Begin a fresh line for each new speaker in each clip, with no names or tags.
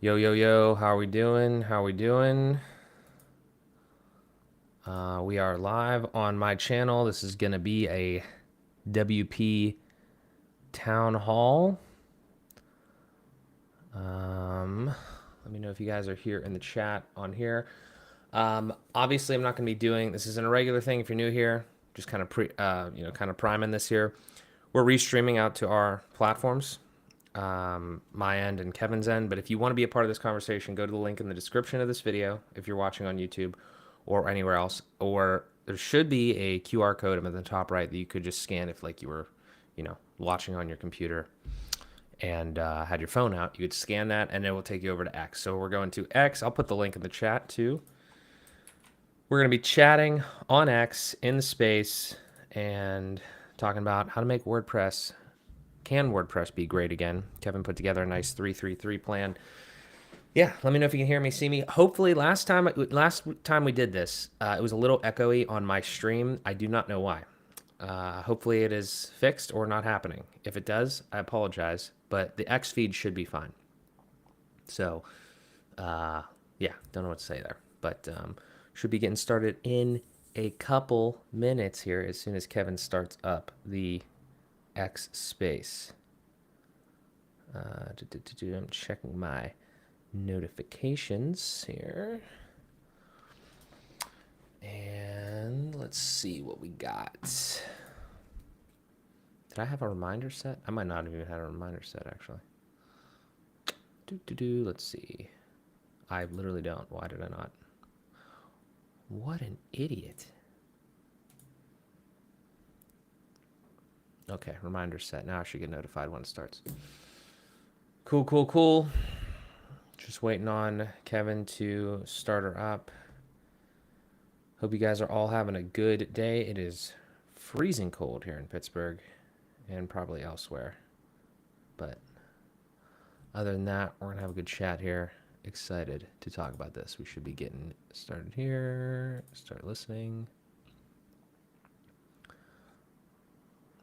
Yo, yo, yo, how are we doing? How are we doing? We are live on my channel. This is going to be a WP Town Hall. Let me know if you guys are here in the chat on here. Obviously, I'm not going to be doing this. Isn't a regular thing. If you're new here, just kind of kind of priming this here. We're restreaming out to our platforms, my end and Kevin's end. But if you want to be a part of this conversation, go to the link in the description of this video if you're watching on YouTube or anywhere else. Or there should be a QR code up at the top right that you could just scan if like you were, watching on your computer and had your phone out. You could scan that and it will take you over to X. So we're going to X. I'll put the link in the chat too. We're going to be chatting on X in the space and talking about how to make WordPress. Can WordPress be great again? Kevin put together a nice 3-3-3 plan. Yeah, let me know if you can hear me, see me. Hopefully, last time we did this, it was a little echoey on my stream. I do not know why. Hopefully, it is fixed or not happening. If it does, I apologize, but the X feed should be fine. So, yeah, don't know what to say there, but should be getting started in a couple minutes here as soon as Kevin starts up the X space. I'm checking my notifications here. And let's see what we got. Did I have a reminder set? I might not have even had a reminder set, actually. Let's see. I literally don't. Why did I not? What an idiot. Okay, reminder set. Now I should get notified when it starts. Cool, cool, cool. Just waiting on Kevin to start her up. Hope you guys are all having a good day. It is freezing cold here in Pittsburgh and probably elsewhere. But other than that, we're going to have a good chat here. Excited to talk about this. We should be getting started here. Start listening.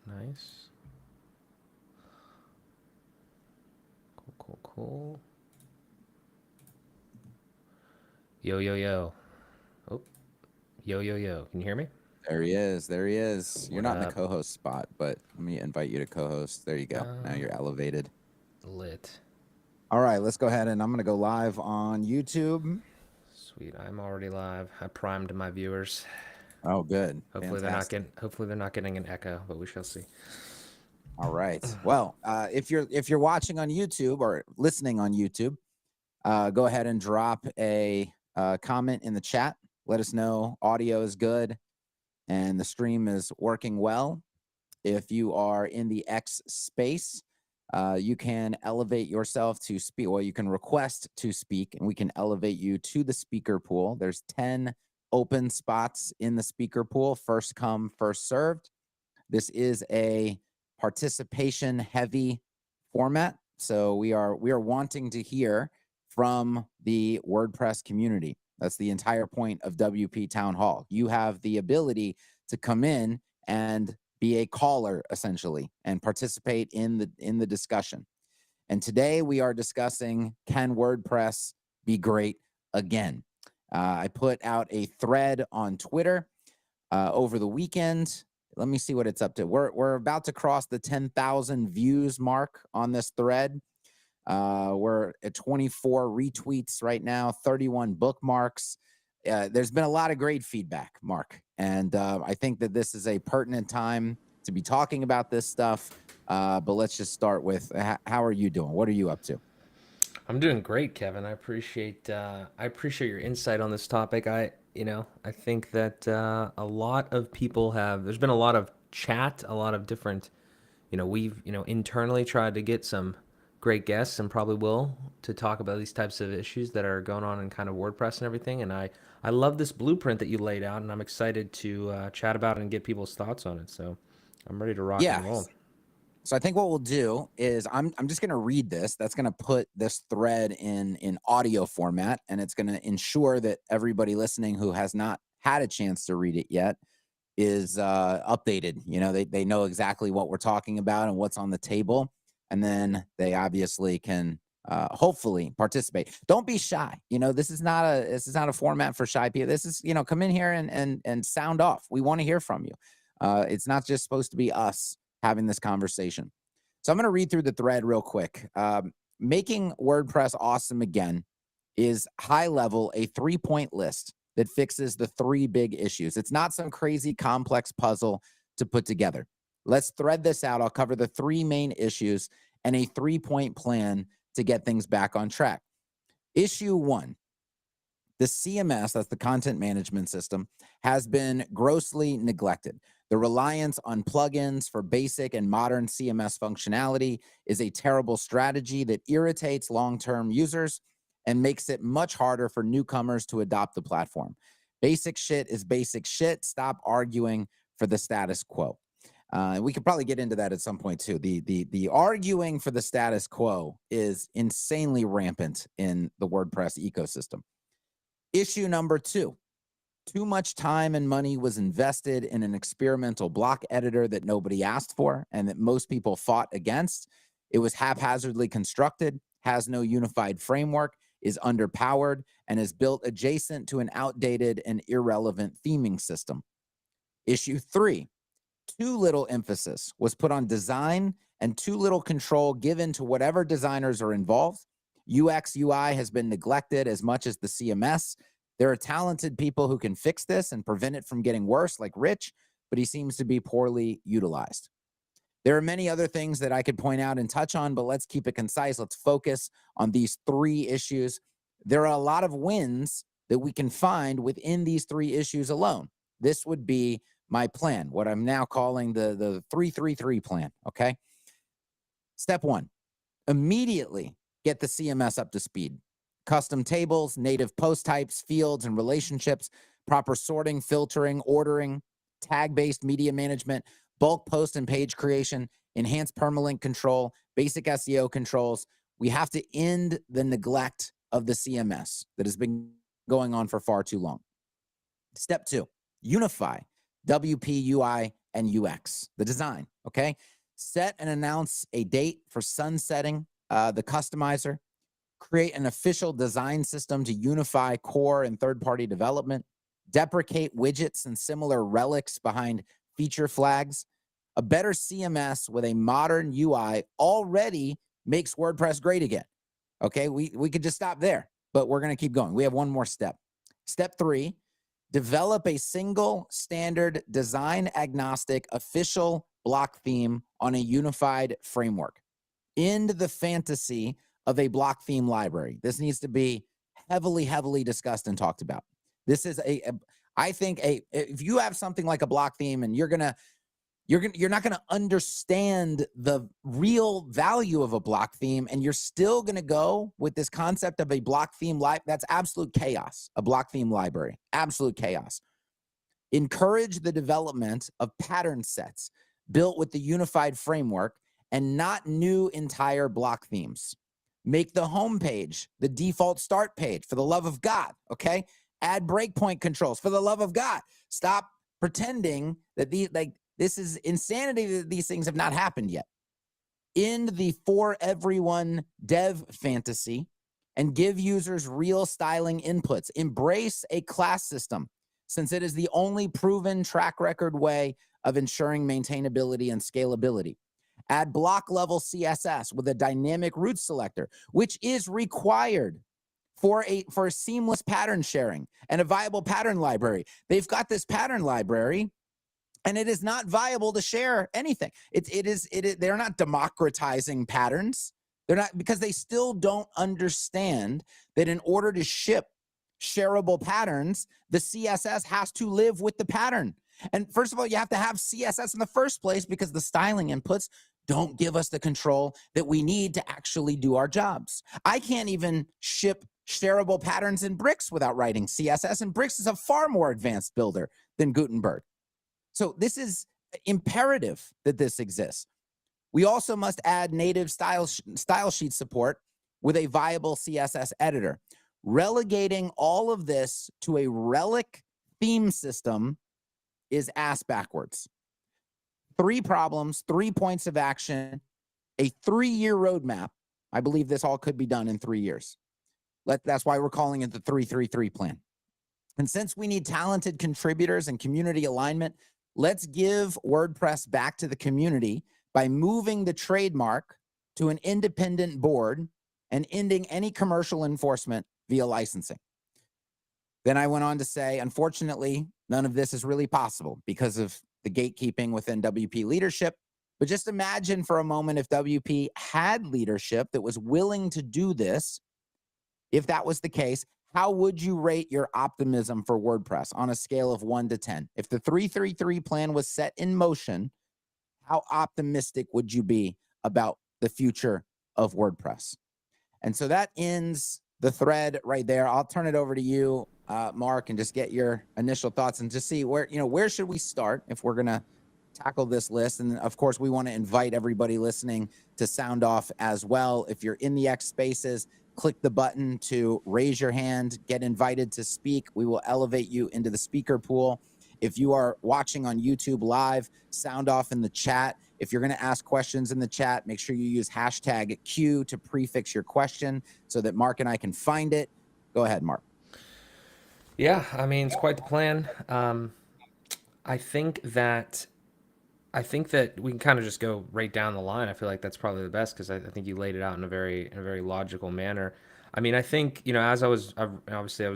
Nice. Cool, cool, cool. Yo, yo, yo. Oh, yo, yo, yo. Can you hear me?
There he is. There he is. You're
What
not in the
up?
co-host spot, but let me invite you to co-host. There you go. Now you're elevated.
Lit.
All right, let's go ahead and I'm going to go live on YouTube.
Sweet. I'm already live. I primed my viewers.
Oh, good.
Hopefully
Fantastic.
they're not getting an echo, but we shall see.
All right. Well, if you're watching on YouTube or listening on YouTube, go ahead and drop a comment in the chat. Let us know audio is good and the stream is working well. If you are in the X space, you can elevate yourself to speak. Well, you can request to speak, and we can elevate you to the speaker pool. There's 10 open spots in the speaker pool. First come, first served. This is a participation heavy format. So we are wanting to hear from the WordPress community. That's the entire point of WP Town Hall. You have the ability to come in and be a caller essentially and participate in the discussion. And today we are discussing, can WordPress be great again? I put out a thread on Twitter over the weekend. Let me see what it's up to. We're about to cross the 10,000 views mark on this thread. We're at 24 retweets right now, 31 bookmarks. There's been a lot of great feedback, Mark. And I think that this is a pertinent time to be talking about this stuff. But let's just start with, how are you doing? What are you up to?
I'm doing great, Kevin. I appreciate your insight on this topic. I think that a lot of people have. There's been a lot of chat, a lot of different. We've internally tried to get some great guests, and probably will, to talk about these types of issues that are going on in kind of WordPress and everything. And I love this blueprint that you laid out, and I'm excited to chat about it and get people's thoughts on it. So I'm ready to rock and roll.
So I think what we'll do is I'm just going to read this. That's going to put this thread in audio format, and it's going to ensure that everybody listening who has not had a chance to read it yet is updated. They know exactly what we're talking about and what's on the table, and then they obviously can hopefully participate. Don't be shy. This is not a format for shy people. This is, come in here and sound off. We want to hear from you. It's not just supposed to be us having this conversation. So I'm going to read through the thread real quick. Making WordPress awesome again is high level, a 3-point list that fixes the 3 big issues. It's not some crazy complex puzzle to put together. Let's thread this out. I'll cover the 3 main issues and a 3-point plan to get things back on track. Issue 1, the CMS, that's the content management system, has been grossly neglected. The reliance on plugins for basic and modern CMS functionality is a terrible strategy that irritates long-term users and makes it much harder for newcomers to adopt the platform. Basic shit is basic shit. Stop arguing for the status quo. We could probably get into that at some point too. The arguing for the status quo is insanely rampant in the WordPress ecosystem. Issue number 2, too much time and money was invested in an experimental block editor that nobody asked for and that most people fought against. It was haphazardly constructed, has no unified framework, is underpowered, and is built adjacent to an outdated and irrelevant theming system. Issue 3, too little emphasis was put on design and too little control given to whatever designers are involved. UX, UI has been neglected as much as the CMS. There are talented people who can fix this and prevent it from getting worse, like Rich, but he seems to be poorly utilized. There are many other things that I could point out and touch on, but let's keep it concise. Let's focus on these 3 issues. There are a lot of wins that we can find within these 3 issues alone. This would be my plan, what I'm now calling the 3-3-3 plan, okay? Step 1, immediately get the CMS up to speed. Custom tables, native post types, fields, and relationships, proper sorting, filtering, ordering, tag-based media management, bulk post and page creation, enhanced permalink control, basic SEO controls. We have to end the neglect of the CMS that has been going on for far too long. Step 2, unify WP, UI, and UX, the design, okay? Set and announce a date for sunsetting the customizer. Create an official design system to unify core and third-party development. Deprecate widgets and similar relics behind feature flags. A better CMS with a modern UI already makes WordPress great again. Okay, we could just stop there, but we're going to keep going. We have one more step. Step 3, develop a single standard design agnostic official block theme on a unified framework. End the fantasy of a block theme library. This needs to be heavily discussed and talked about. This is I think if you have something like a block theme and you're not gonna understand the real value of a block theme, and you're still gonna go with this concept of a block theme that's absolute chaos. A block theme library, absolute chaos. Encourage the development of pattern sets built with the unified framework and not new entire block themes. Make the home page the default start page, for the love of God, okay? Add breakpoint controls, for the love of God. Stop pretending that this is insanity that these things have not happened yet. End the for everyone dev fantasy and give users real styling inputs. Embrace a class system, since it is the only proven track record way of ensuring maintainability and scalability. Add block level CSS with a dynamic root selector, which is required for seamless pattern sharing and a viable pattern library. They've got this pattern library, and it is not viable to share anything. They're not democratizing patterns. They're not, because they still don't understand that in order to ship shareable patterns, the CSS has to live with the pattern. And first of all, you have to have CSS in the first place, because the styling inputs don't give us the control that we need to actually do our jobs. I can't even ship shareable patterns in Bricks without writing CSS, and Bricks is a far more advanced builder than Gutenberg. So this is imperative that this exists. We also must add native style sheet support with a viable CSS editor. Relegating all of this to a relic theme system is ass backwards. 3 problems, 3 points of action, a 3-year roadmap I believe this all could be done in 3 years. That's why we're calling it the 333 plan. And since we need talented contributors and community alignment, let's give WordPress back to the community by moving the trademark to an independent board and ending any commercial enforcement via licensing. Then I went on to say, unfortunately, none of this is really possible because of the gatekeeping within WP leadership. But just imagine for a moment if WP had leadership that was willing to do this. If that was the case, how would you rate your optimism for WordPress on a scale of 1 to 10? If the 333 plan was set in motion, how optimistic would you be about the future of WordPress? And so that ends the thread right there. I'll turn it over to you, Mark, and just get your initial thoughts and just see where should we start if we're going to tackle this list. And of course, we want to invite everybody listening to sound off as well. If you're in the X Spaces, click the button to raise your hand, get invited to speak. We will elevate you into the speaker pool. If you are watching on YouTube live, sound off in the chat. If you're going to ask questions in the chat, make sure you use hashtag Q to prefix your question so that Mark and I can find it. Go ahead, Mark.
Yeah, I mean, it's quite the plan. I think that we can kind of just go right down the line. I feel like that's probably the best because I think you laid it out in a very logical manner. I mean, I think, as I was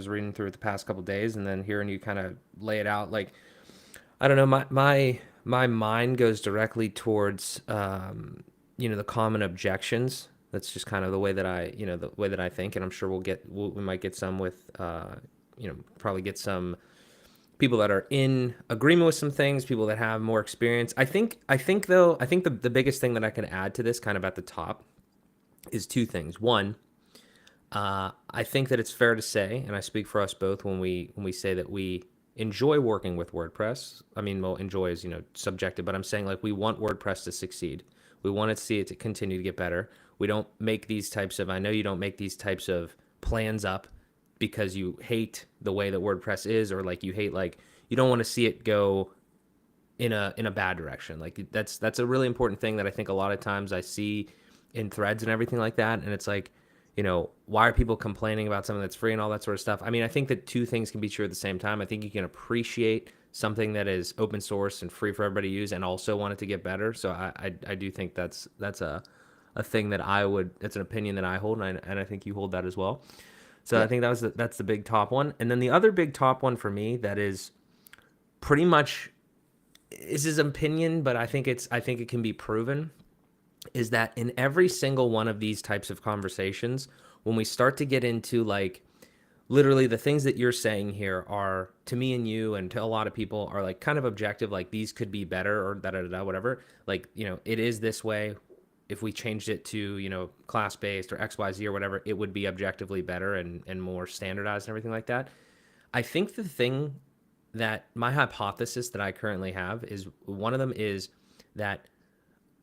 reading through it the past couple of days and then hearing you kind of lay it out, like, I don't know, my mind goes directly towards, the common objections. That's just kind of the way that I think. And I'm sure we might get some with, probably get some people that are in agreement with some things, people that have more experience. I think the biggest thing that I can add to this kind of at the top is two things. One, I think that it's fair to say, and I speak for us both when we say that we enjoy working with WordPress. I mean, well, enjoy is, subjective, but I'm saying like we want WordPress to succeed. We want to see it to continue to get better. We don't make these types of, I know you don't make these types of plans up because you hate the way that WordPress is, or like you hate, like you don't want to see it go in a bad direction. Like that's a really important thing that I think a lot of times I see in threads and everything like that. And it's like, why are people complaining about something that's free and all that sort of stuff? I mean, I think that two things can be true at the same time. I think you can appreciate something that is open source and free for everybody to use and also want it to get better. So I do think that's a thing that it's an opinion that I hold, and I think you hold that as well. So yeah. I think that's the big top one. And then the other big top one for me that is pretty much is his opinion, but I think it can be proven, is that in every single one of these types of conversations, when we start to get into like literally the things that you're saying here are, to me and you and to a lot of people, are like kind of objective, like these could be better or whatever. Like, it is this way. If we changed it to, class-based or XYZ or whatever, it would be objectively better and more standardized and everything like that. I think the thing that my hypothesis that I currently have is, one of them is that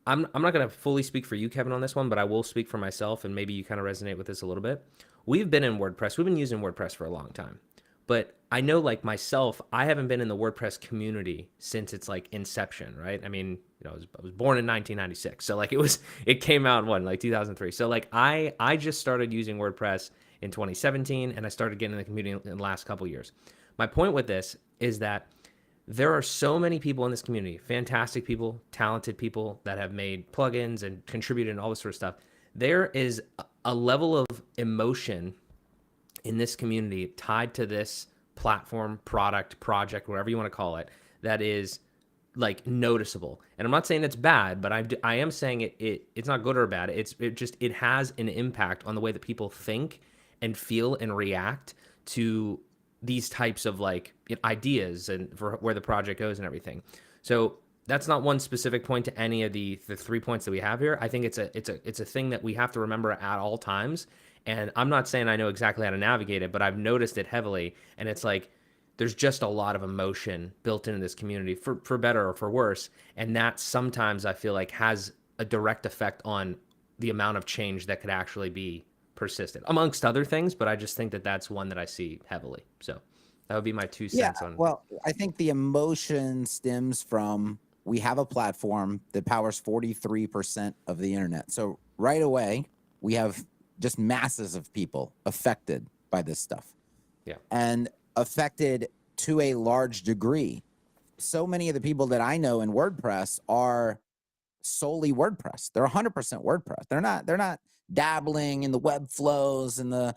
I'm not going to fully speak for you, Kevin, on this one, but I will speak for myself, and maybe you kind of resonate with this a little bit. We've been in WordPress. We've been using WordPress for a long time. But I know, like myself, I haven't been in the WordPress community since its like inception, right? I mean, I was born in 1996, so like it came out in like 2003. So like I just started using WordPress in 2017, and I started getting in the community in the last couple of years. My point with this is that there are so many people in this community, fantastic people, talented people that have made plugins and contributed and all this sort of stuff. There is a level of emotion in this community tied to this platform, product, project, whatever you want to call it, that is like noticeable. And I'm not saying it's bad, but I am saying it's not good or bad. It has an impact on the way that people think and feel and react to these types of like ideas and for where the project goes and everything. So that's not one specific point to any of the 3 points that we have here. I think it's a thing that we have to remember at all times. And I'm not saying I know exactly how to navigate it, but I've noticed it heavily. And it's like, there's just a lot of emotion built into this community for better or for worse. And that sometimes I feel like has a direct effect on the amount of change that could actually be persistent, amongst other things. But I just think that that's one that I see heavily. So that would be my 2 cents on.
Well, I think the emotion stems from, we have a platform that powers 43% of the internet. So right away, we have just masses of people affected by this stuff.
Yeah.
And affected to a large degree. So many of the people that I know in WordPress are solely WordPress. They're 100% WordPress. They're not dabbling in the web flows and the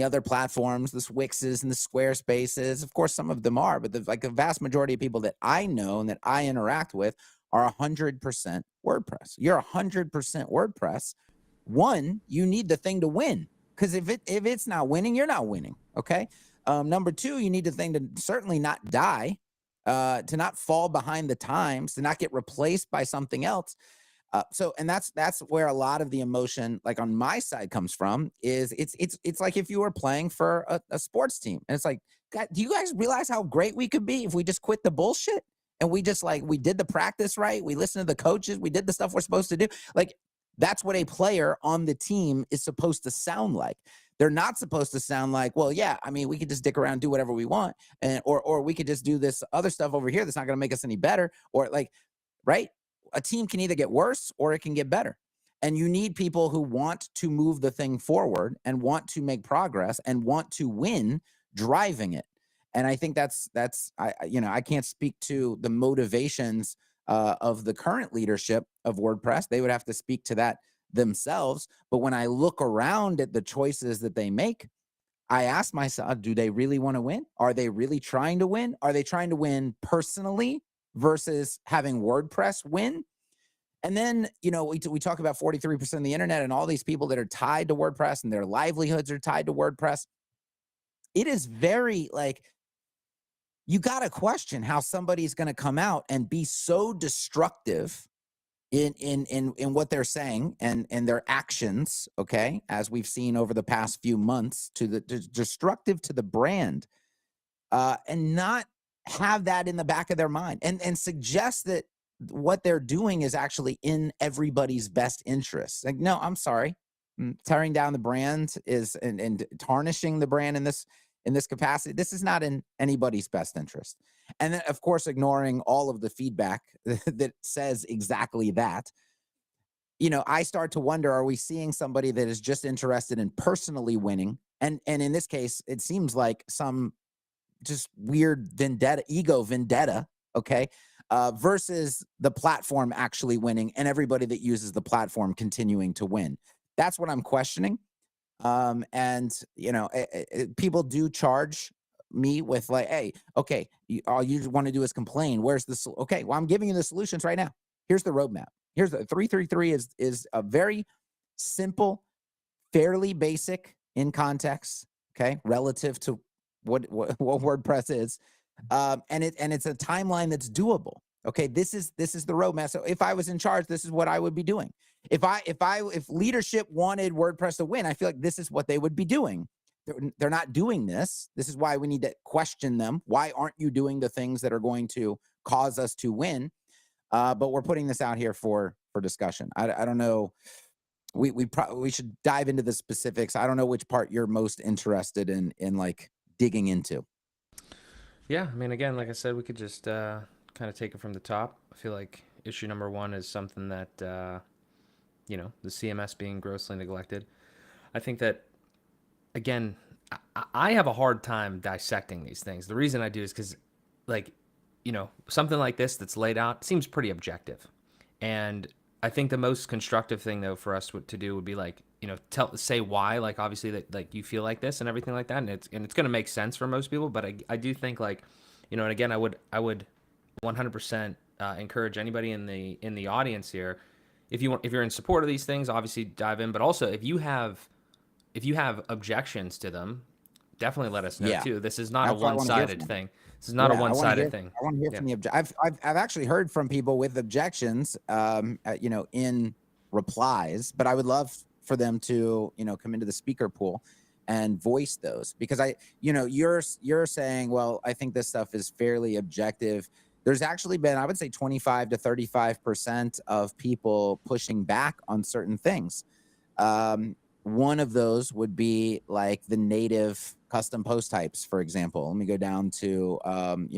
other platforms, the Wixes and the Squarespaces. Of course, some of them are, but the vast majority of people that I know and that I interact with are 100% WordPress. You're 100% WordPress. One, you need the thing to win, because if it's not winning, you're not winning. Okay. Number two, you need the thing to certainly not die, to not fall behind the times, to not get replaced by something else. And that's where a lot of the emotion, like on my side, comes from. Is it's like if you were playing for a sports team, and it's like, God, do you guys realize how great we could be if we just quit the bullshit and we just we did the practice right, we listened to the coaches, we did the stuff we're supposed to do. Like, that's what a player on the team is supposed to sound like. They're not supposed to sound like, well, yeah, I mean, we could just dick around, do whatever we want, and or we could just do this other stuff over here that's not going to make us any better, or right? A team can either get worse or it can get better. And you need people who want to move the thing forward and want to make progress and want to win, driving it. And I think that's I can't speak to the motivations of the current leadership of WordPress. They would have to speak to that themselves. But when I look around at the choices that they make, I ask myself, do they really want to win? Are they really trying to win? Are they trying to win personally versus having WordPress win? And then, we talk about 43% of the internet and all these people that are tied to WordPress and their livelihoods are tied to WordPress. It is very you got to question how somebody's going to come out and be so destructive in what they're saying and their actions, okay, as we've seen over the past few months, to destructive to the brand, and not have that in the back of their mind and suggest that what they're doing is actually in everybody's best interest. Like, no, I'm sorry. Tearing down the brand and tarnishing the brand in this capacity, this is not in anybody's best interest. And then, of course, ignoring all of the feedback that says exactly that. I start to wonder, are we seeing somebody that is just interested in personally winning? And in this case, it seems like some just weird ego vendetta, okay, versus the platform actually winning and everybody that uses the platform continuing to win. That's what I'm questioning. And people do charge me with hey, okay, all you want to do is complain. Where's the okay? Well, I'm giving you the solutions right now. Here's the roadmap. Here's the 333 is a very simple, fairly basic in context, okay, relative to what WordPress is, and it's a timeline that's doable. Okay, this is the roadmap. So if I was in charge, this is what I would be doing. If leadership wanted WordPress to win, I feel like this is what they would be doing. They're not doing this. This is why we need to question them. Why aren't you doing the things that are going to cause us to win? But we're putting this out here for discussion. I don't know. We should dive into the specifics. I don't know which part you're most interested in digging into.
Yeah, I mean, again, like I said, we could just kind of take it from the top. I feel like issue number one is something that the CMS being grossly neglected. I think that, again, I have a hard time dissecting these things. The reason I do is because, something like this that's laid out seems pretty objective. And I think the most constructive thing, though, for us to do would be say why, obviously that you feel like this and everything like that, and it's going to make sense for most people. But I do think and again, I would 100% encourage anybody in the audience here, if you're in support of these things, obviously dive in. But also, if you have objections to them, definitely let us know too. This is not
That's
a one-sided thing. This is not a one-sided thing.
I want to hear from the I've actually heard from people with objections, in replies, but I would love for them to, come into the speaker pool and voice those, because you're saying, well, I think this stuff is fairly objective. There's actually been, I would say, 25 to 35% of people pushing back on certain things. One of those would be the native custom post types, for example. Let me go down to,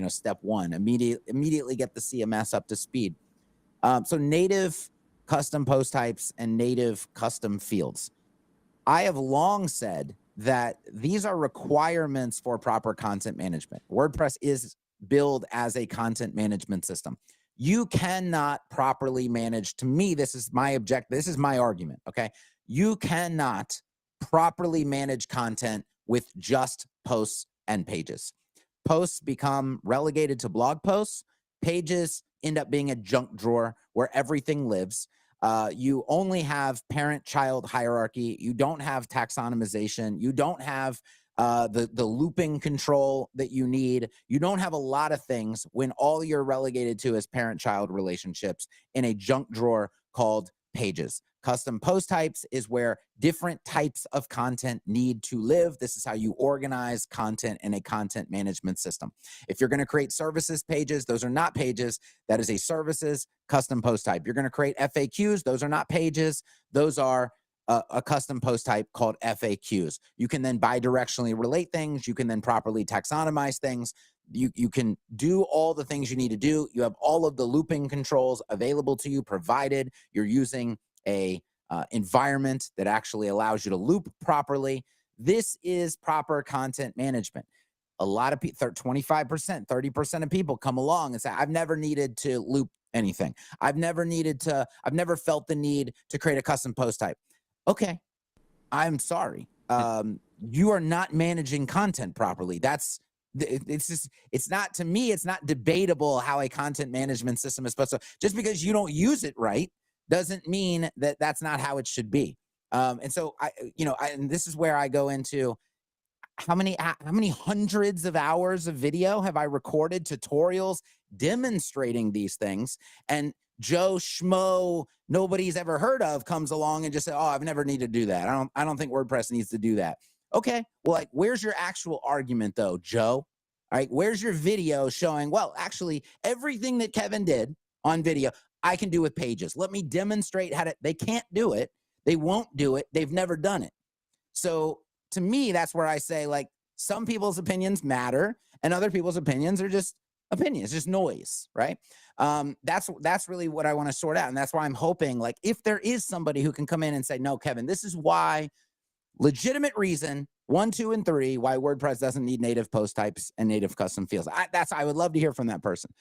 step one, immediately get the CMS up to speed. So native custom post types and native custom fields. I have long said that these are requirements for proper content management. WordPress is billed as a content management system. You cannot properly manage, to me, this is my objective, this is my argument, okay? You cannot properly manage content with just posts and pages. Posts become relegated to blog posts. Pages end up being a junk drawer where everything lives. You only have parent-child hierarchy. You don't have taxonomization. You don't have the looping control that you need. You don't have a lot of things when all you're relegated to is parent-child relationships in a junk drawer called pages. Custom post types is where different types of content need to live. This is how you organize content in a content management system. If you're going to create services pages, those are not pages. That is a services custom post type. You're going to create FAQs. Those are not pages. Those are a custom post type called FAQs. You can then bidirectionally relate things. You can then properly taxonomize things. You can do all the things you need to do. You have all of the looping controls available to you, provided you're using a environment that actually allows you to loop properly. This is proper content management. A lot of people, 25%, 30% of people come along and say, I've never needed to loop anything. I've never felt the need to create a custom post type. Okay, I'm sorry. You are not managing content properly. It's not, to me, it's not debatable how a content management system is supposed to, just because you don't use it right doesn't mean that that's not how it should be. And so and this is where I go into how many hundreds of hours of video have I recorded, tutorials demonstrating these things, and Joe Schmo nobody's ever heard of comes along and just say, oh, I've never needed to do that. I don't think WordPress needs to do that. Okay, well, like, where's your actual argument though, Joe? All right, where's your video showing, well, actually everything that Kevin did on video, I can do with pages. Let me demonstrate how to. They can't do it. They won't do it. They've never done it. So to me, that's where I say, like, some people's opinions matter and other people's opinions are just opinions, just noise, right? That's really what I want to sort out. And that's why I'm hoping, like, if there is somebody who can come in and say, no, Kevin, this is why, legitimate reason, 1, 2, and 3, why WordPress doesn't need native post types and native custom fields. I would love to hear from that person.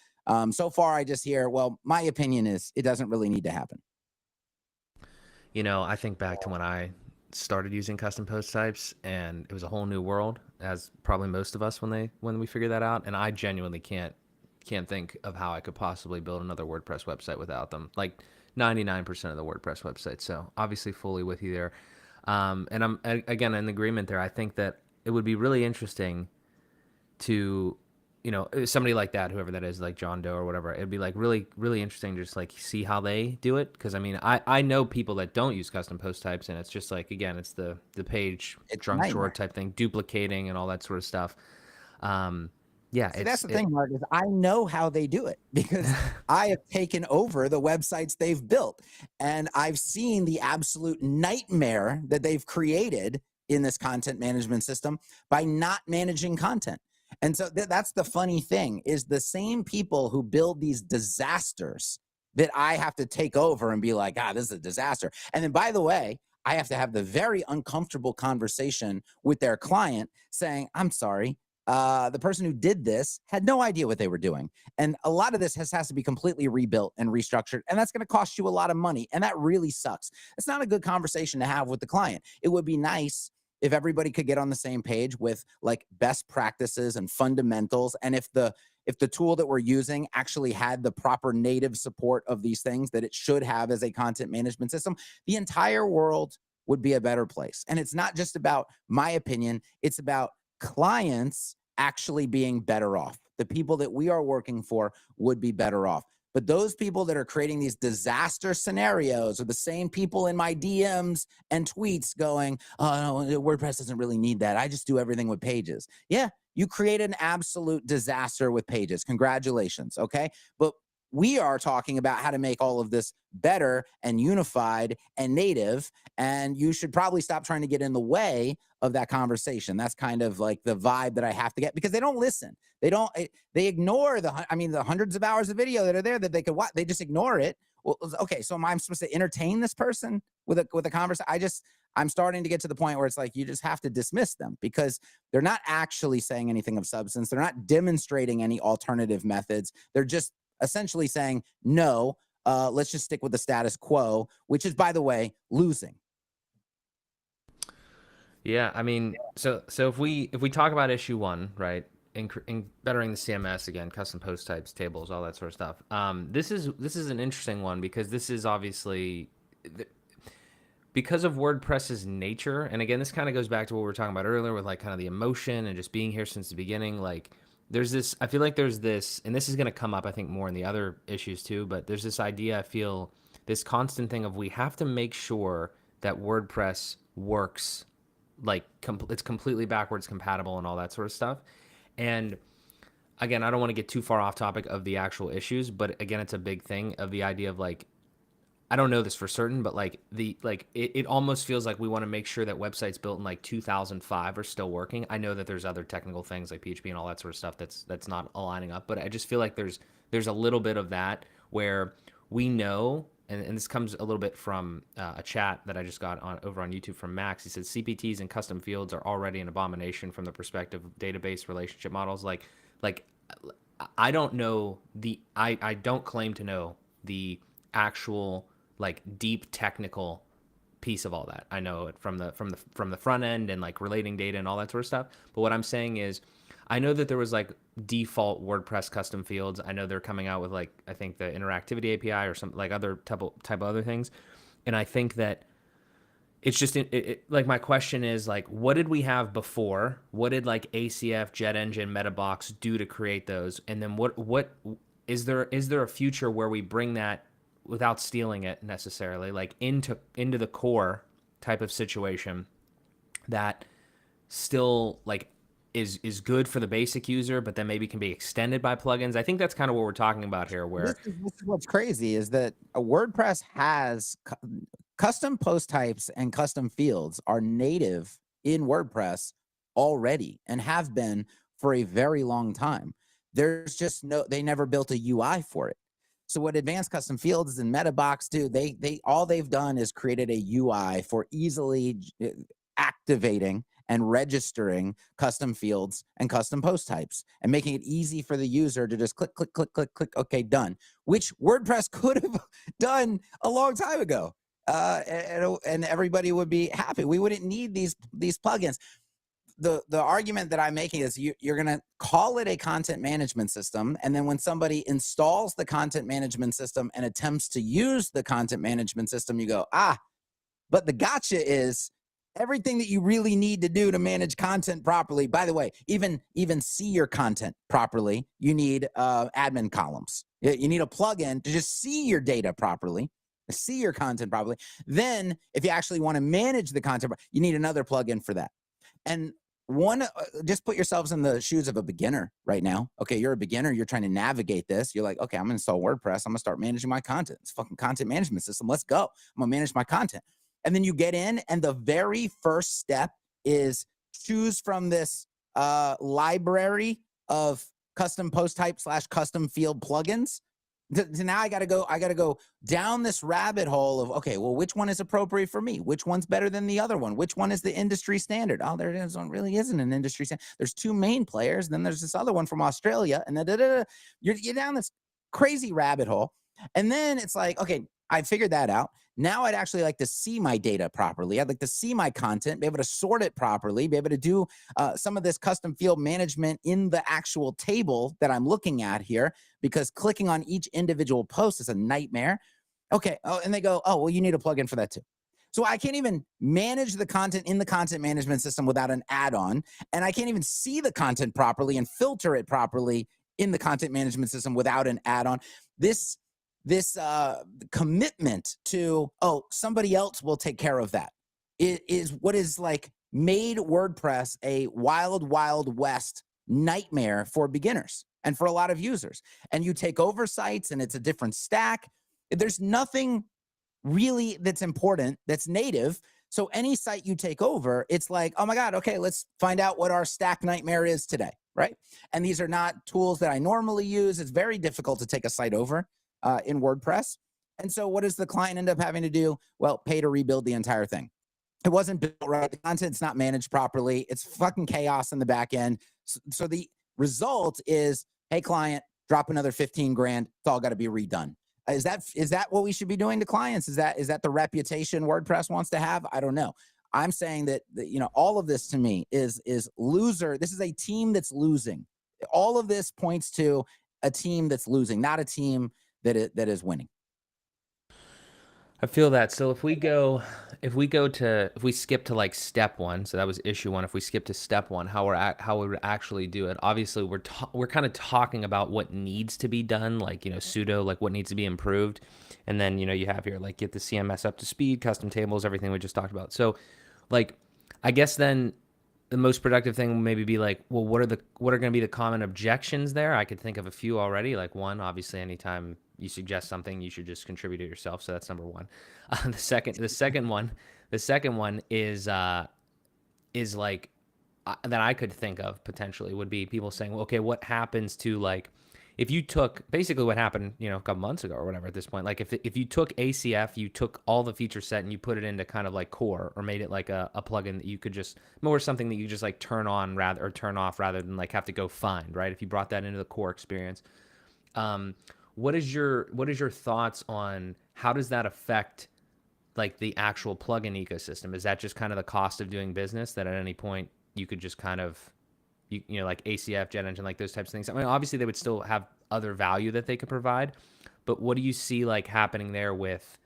So far, I just hear, well, my opinion is it doesn't really need to happen.
I think back to when I started using custom post types, and it was a whole new world, as probably most of us when we figured that out. And I genuinely can't think of how I could possibly build another WordPress website without them. Like 99% of the WordPress websites. So obviously fully with you there. And I'm, again, in agreement there. I think that it would be really interesting to, somebody like that, whoever that is, like John Doe or whatever, it'd be like really, really interesting to just like see how they do it. Cause I mean, I know people that don't use custom post types, and it's just like, again, it's the page drunk drawer type thing, duplicating and all that sort of stuff. Yeah.
See, that's the thing, Mark, is I know how they do it because I have taken over the websites they've built, and I've seen the absolute nightmare that they've created in this content management system by not managing content. And so that's the funny thing, is the same people who build these disasters that I have to take over and be like, this is a disaster. And then, by the way, I have to have the very uncomfortable conversation with their client saying, I'm sorry, the person who did this had no idea what they were doing. And a lot of this has to be completely rebuilt and restructured. And that's going to cost you a lot of money. And that really sucks. It's not a good conversation to have with the client. It would be nice if everybody could get on the same page with like best practices and fundamentals. And if the tool that we're using actually had the proper native support of these things that it should have as a content management system, the entire world would be a better place. And it's not just about my opinion. It's about clients actually being better off. The people that we are working for would be better off. But those people that are creating these disaster scenarios are the same people in my DMs and tweets going, oh, no, WordPress doesn't really need that. I just do everything with pages. Yeah, you create an absolute disaster with pages. Congratulations, okay? But we are talking about how to make all of this better and unified and native, and you should probably stop trying to get in the way of that conversation. That's kind of like the vibe that I have to get, because they don't listen. They ignore the hundreds of hours of video that are there that they could watch. They just ignore it. Well, okay, so am I supposed to entertain this person with a conversation? I'm starting to get to the point where it's like you just have to dismiss them because they're not actually saying anything of substance. They're not demonstrating any alternative methods. They're just essentially saying, no, let's just stick with the status quo, which is, by the way, losing.
Yeah, I mean, so if we talk about issue one, right, in bettering the CMS again, custom post types, tables, all that sort of stuff. This is an interesting one because this is obviously because of WordPress's nature, and again, this kind of goes back to what we were talking about earlier with like kind of the emotion and just being here since the beginning. Like, there's this, I feel like there's this, and this is going to come up, I think, more in the other issues too, but there's this idea, I feel, this constant thing of we have to make sure that WordPress works, like, it's completely backwards compatible and all that sort of stuff. And again, I don't want to get too far off topic of the actual issues, but again, it's a big thing of the idea of like, I don't know this for certain, but like it almost feels like we want to make sure that websites built in like 2005 are still working. I know that there's other technical things like PHP and all that sort of stuff that's not aligning up, but I just feel like there's a little bit of that where we know, and this comes a little bit from a chat that I just got on over on YouTube from Max. He said CPTs and custom fields are already an abomination from the perspective of database relationship models. Like I don't know I don't claim to know the actual like deep technical piece of all that. I know it from the front end and like relating data and all that sort of stuff. But what I'm saying is I know that there was like default WordPress custom fields. I know they're coming out with like I think the interactivity API or some like other type of other things. And I think that it's just like my question is like what did we have before? What did like ACF, Jet Engine, Metabox do to create those? And then what is there a future where we bring that without stealing it necessarily, like into the core type of situation that still like is good for the basic user, but then maybe can be extended by plugins. I think that's kind of what we're talking about here. Where
This is what's crazy is that WordPress has custom post types and custom fields are native in WordPress already and have been for a very long time. There's just they never built a UI for it. So what advanced custom fields and Metabox do, all they've done is created a UI for easily activating and registering custom fields and custom post types and making it easy for the user to just click, click, click, click, click, okay, done, which WordPress could have done a long time ago. And everybody would be happy. We wouldn't need these plugins. The argument that I'm making is you're going to call it a content management system. And then when somebody installs the content management system and attempts to use the content management system, you go, but the gotcha is everything that you really need to do to manage content properly. By the way, even see your content properly, you need admin columns. You need a plugin to just see your data properly, see your content properly. Then if you actually want to manage the content, you need another plugin for that. And just put yourselves in the shoes of a beginner right now. Okay, you're a beginner. You're trying to navigate this. You're like, okay, I'm going to install WordPress. I'm going to start managing my content. It's fucking content management system. Let's go. I'm going to manage my content. And then you get in, and the very first step is choose from this library of custom post type / custom field plugins. Now I got to go down this rabbit hole of, okay, well, which one is appropriate for me? Which one's better than the other one? Which one is the industry standard? Oh, there really isn't an industry standard. There's two main players. And then there's this other one from Australia. And then you're down this crazy rabbit hole. And then it's like, okay, I figured that out. Now I'd actually like to see my data properly. I'd like to see my content, be able to sort it properly, be able to do some of this custom field management in the actual table that I'm looking at here, because clicking on each individual post is a nightmare. Okay. Oh, and they go, oh, well, you need a plugin for that too. So I can't even manage the content in the content management system without an add-on. And I can't even see the content properly and filter it properly in the content management system without an add-on. This commitment to, oh, somebody else will take care of that is what is like made WordPress a wild, wild west nightmare for beginners and for a lot of users. And you take over sites and it's a different stack. There's nothing really that's important that's native. So any site you take over, it's like, oh my God, okay, let's find out what our stack nightmare is today, right? And these are not tools that I normally use. It's very difficult to take a site over in WordPress. And so what does the client end up having to do? Well, pay to rebuild the entire thing. It wasn't built right. The content's not managed properly. It's fucking chaos in the back end. So the result is, hey, client, drop another 15 grand. It's all got to be redone. Is that what we should be doing to clients? Is that the reputation WordPress wants to have? I don't know. I'm saying that all of this to me is loser. This is a team that's losing. All of this points to a team that's losing, not a team that is winning.
I feel that. So if we skip to like step one, so that was issue one. If we skip to step one, how we would actually do it. Obviously, we're kind of talking about what needs to be done, like pseudo, like what needs to be improved, and then you have here like get the CMS up to speed, custom tables, everything we just talked about. So, like, I guess then the most productive thing will maybe be like, well, what are going to be the common objections there? I could think of a few already. Like one, obviously, anytime you suggest something, you should just contribute it yourself. So that's number one. The second one is like that I could think of potentially would be people saying, well, okay, what happens to like if you took basically what happened, a couple months ago or whatever at this point, like if you took ACF, you took all the feature set and you put it into kind of like core or made it like a plugin that you could just more something that you just like turn on rather or turn off rather than like have to go find, right? If you brought that into the core experience. Um, what is your thoughts on how does that affect like the actual plugin ecosystem? Is that just kind of the cost of doing business that at any point you could just kind of like ACF, Jet Engine, like those types of things? I mean, obviously they would still have other value that they could provide, but what do you see like happening there with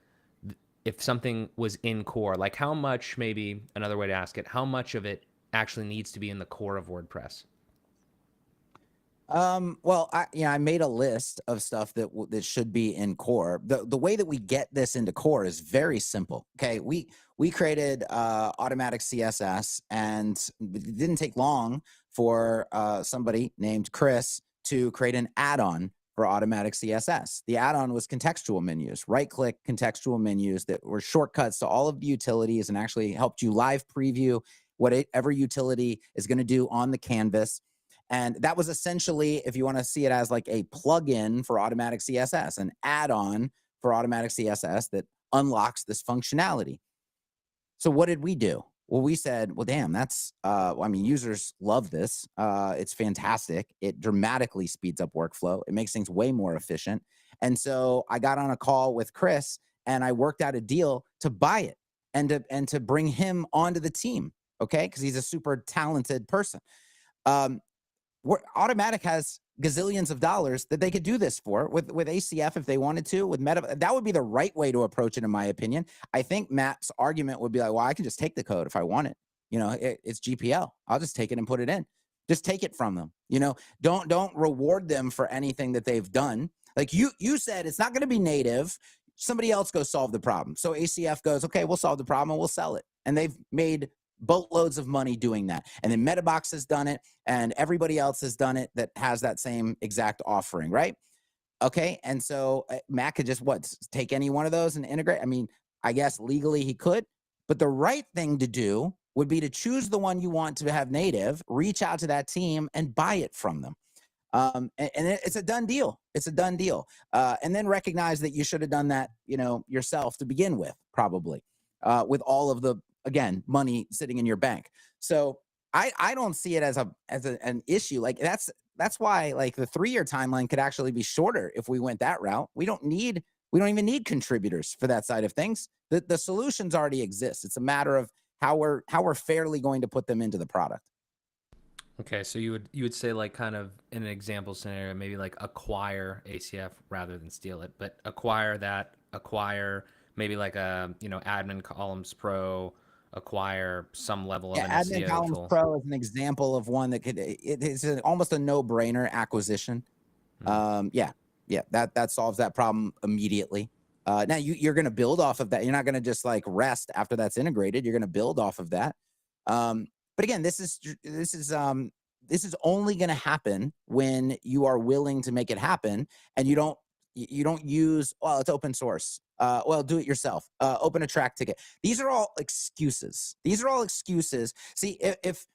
if something was in core? Like how much, maybe another way to ask it, how much of it actually needs to be in the core of WordPress?
Well, I made a list of stuff that should be in core. The way that we get this into core is very simple. Okay, we created automatic CSS, and it didn't take long for somebody named Chris to create an add-on for automatic CSS. The add-on was contextual menus, right-click contextual menus that were shortcuts to all of the utilities and actually helped you live preview whatever utility is going to do on the canvas. And that was essentially, if you want to see it as like a plugin for automatic CSS, an add-on for automatic CSS that unlocks this functionality. So what did we do? Well, we said, well, damn, that's, users love this. It's fantastic. It dramatically speeds up workflow. It makes things way more efficient. And so I got on a call with Chris and I worked out a deal to buy it and to bring him onto the team. Okay. Cause he's a super talented person. Um, Automatic has gazillions of dollars that they could do this for with ACF if they wanted to, with Meta. That would be the right way to approach it, in my opinion. I think Matt's argument would be like, well, I can just take the code if I want it. It's GPL. I'll just take it and put it in. Just take it from them. Don't reward them for anything that they've done. Like you said, it's not going to be native. Somebody else goes solve the problem. So ACF goes, okay, we'll solve the problem and we'll sell it. And they've made boatloads of money doing that. And then Metabox has done it, and everybody else has done it that has that same exact offering, right? Okay, and so Matt could just take any one of those and integrate. I mean, I guess legally he could, but the right thing to do would be to choose the one you want to have native, reach out to that team, and buy it from them. And it's a done deal. It's a done deal. And then recognize that you should have done that, yourself to begin with, probably, with all of the, again, money sitting in your bank. So I don't see it as an issue. Like that's why like the 3-year timeline could actually be shorter if we went that route. We don't even need contributors for that side of things. The solutions already exist. It's a matter of how we're fairly going to put them into the product.
Okay, so you would say like kind of in an example scenario, maybe like acquire ACF rather than steal it, but acquire maybe like a admin columns pro, acquire some level of an
Yeah, Admin
SEO
Columns
tool.
Pro is an example of one that could. It is almost a no-brainer acquisition.
Hmm.
Yeah, that solves that problem immediately. Now you're going to build off of that. You're not going to just like rest after that's integrated. You're going to build off of that. But again, this is only going to happen when you are willing to make it happen, and you don't use, well, it's open source. Well, do it yourself. Open a track ticket. These are all excuses. See, if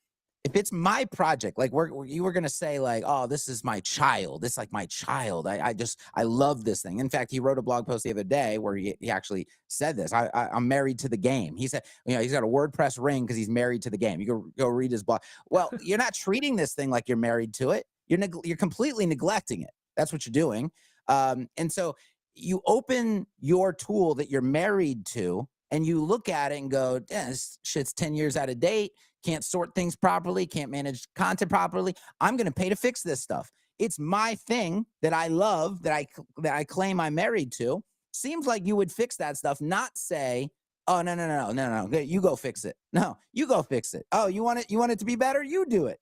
if it's my project, like you were going to say like, oh, this is my child. It's like my child. I love this thing. In fact, he wrote a blog post the other day where he actually said this. I'm married to the game. He said, he's got a WordPress ring because he's married to the game. You go read his blog. Well, you're not treating this thing like you're married to it. You're completely neglecting it. That's what you're doing. And so you open your tool that you're married to and you look at it and go, this shit's 10 years out of date. Can't sort things properly, can't manage content properly. I'm going to pay to fix this stuff. It's my thing that I love, that I claim I'm married to. Seems like you would fix that stuff, not say, oh, no, you go fix it. No, you go fix it. Oh, you want it to be better? You do it.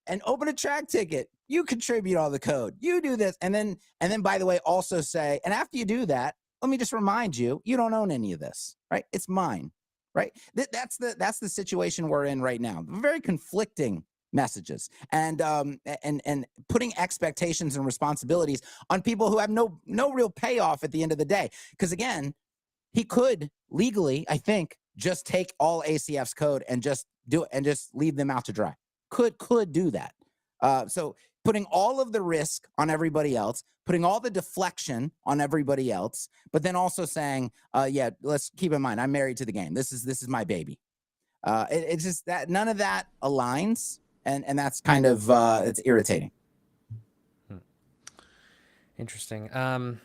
And open a track ticket. You contribute all the code. You do this. And then by the way, also say, and after you do that, let me just remind you, you don't own any of this, right? It's mine. Right. That's the situation we're in right now. Very conflicting messages and putting expectations and responsibilities on people who have no real payoff at the end of the day. Because again, he could legally, I think, just take all ACF's code and just do it and just leave them out to dry. Could do that. So putting all of the risk on everybody else, putting all the deflection on everybody else, but then also saying, yeah, let's keep in mind, I'm married to the game. This is my baby. It's just that none of that aligns. And that's kind of, it's irritating.
Interesting. I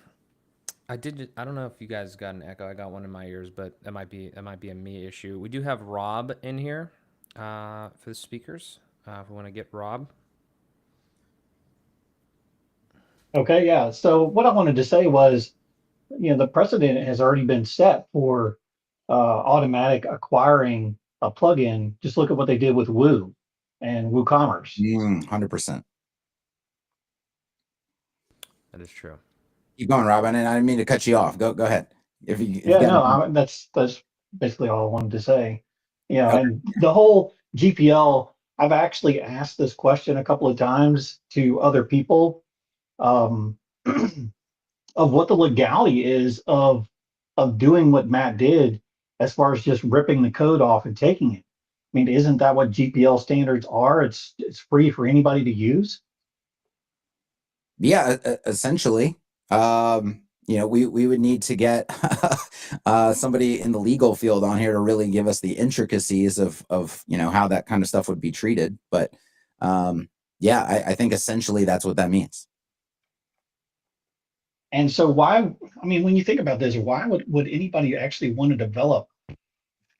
don't know if you guys got an echo. I got one in my ears, but it might be a me issue. We do have Rob in here, for the speakers. If we want to get Rob.
Okay, yeah. So what I wanted to say was, the precedent has already been set for automatic acquiring a plugin. Just look at what they did with Woo and WooCommerce.
100%.
That is true.
Keep going, Rob. I didn't mean to cut you off. Go ahead.
That's basically all I wanted to say. Okay. And the whole GPL, I've actually asked this question a couple of times to other people. Of what the legality is of doing what Matt did as far as just ripping the code off and taking it. I mean, isn't that what GPL standards are? It's free for anybody to use.
Yeah, essentially. We would need to get somebody in the legal field on here to really give us the intricacies of how that kind of stuff would be treated. But yeah, I think essentially that's what that means.
And so when you think about this, why would anybody actually want to develop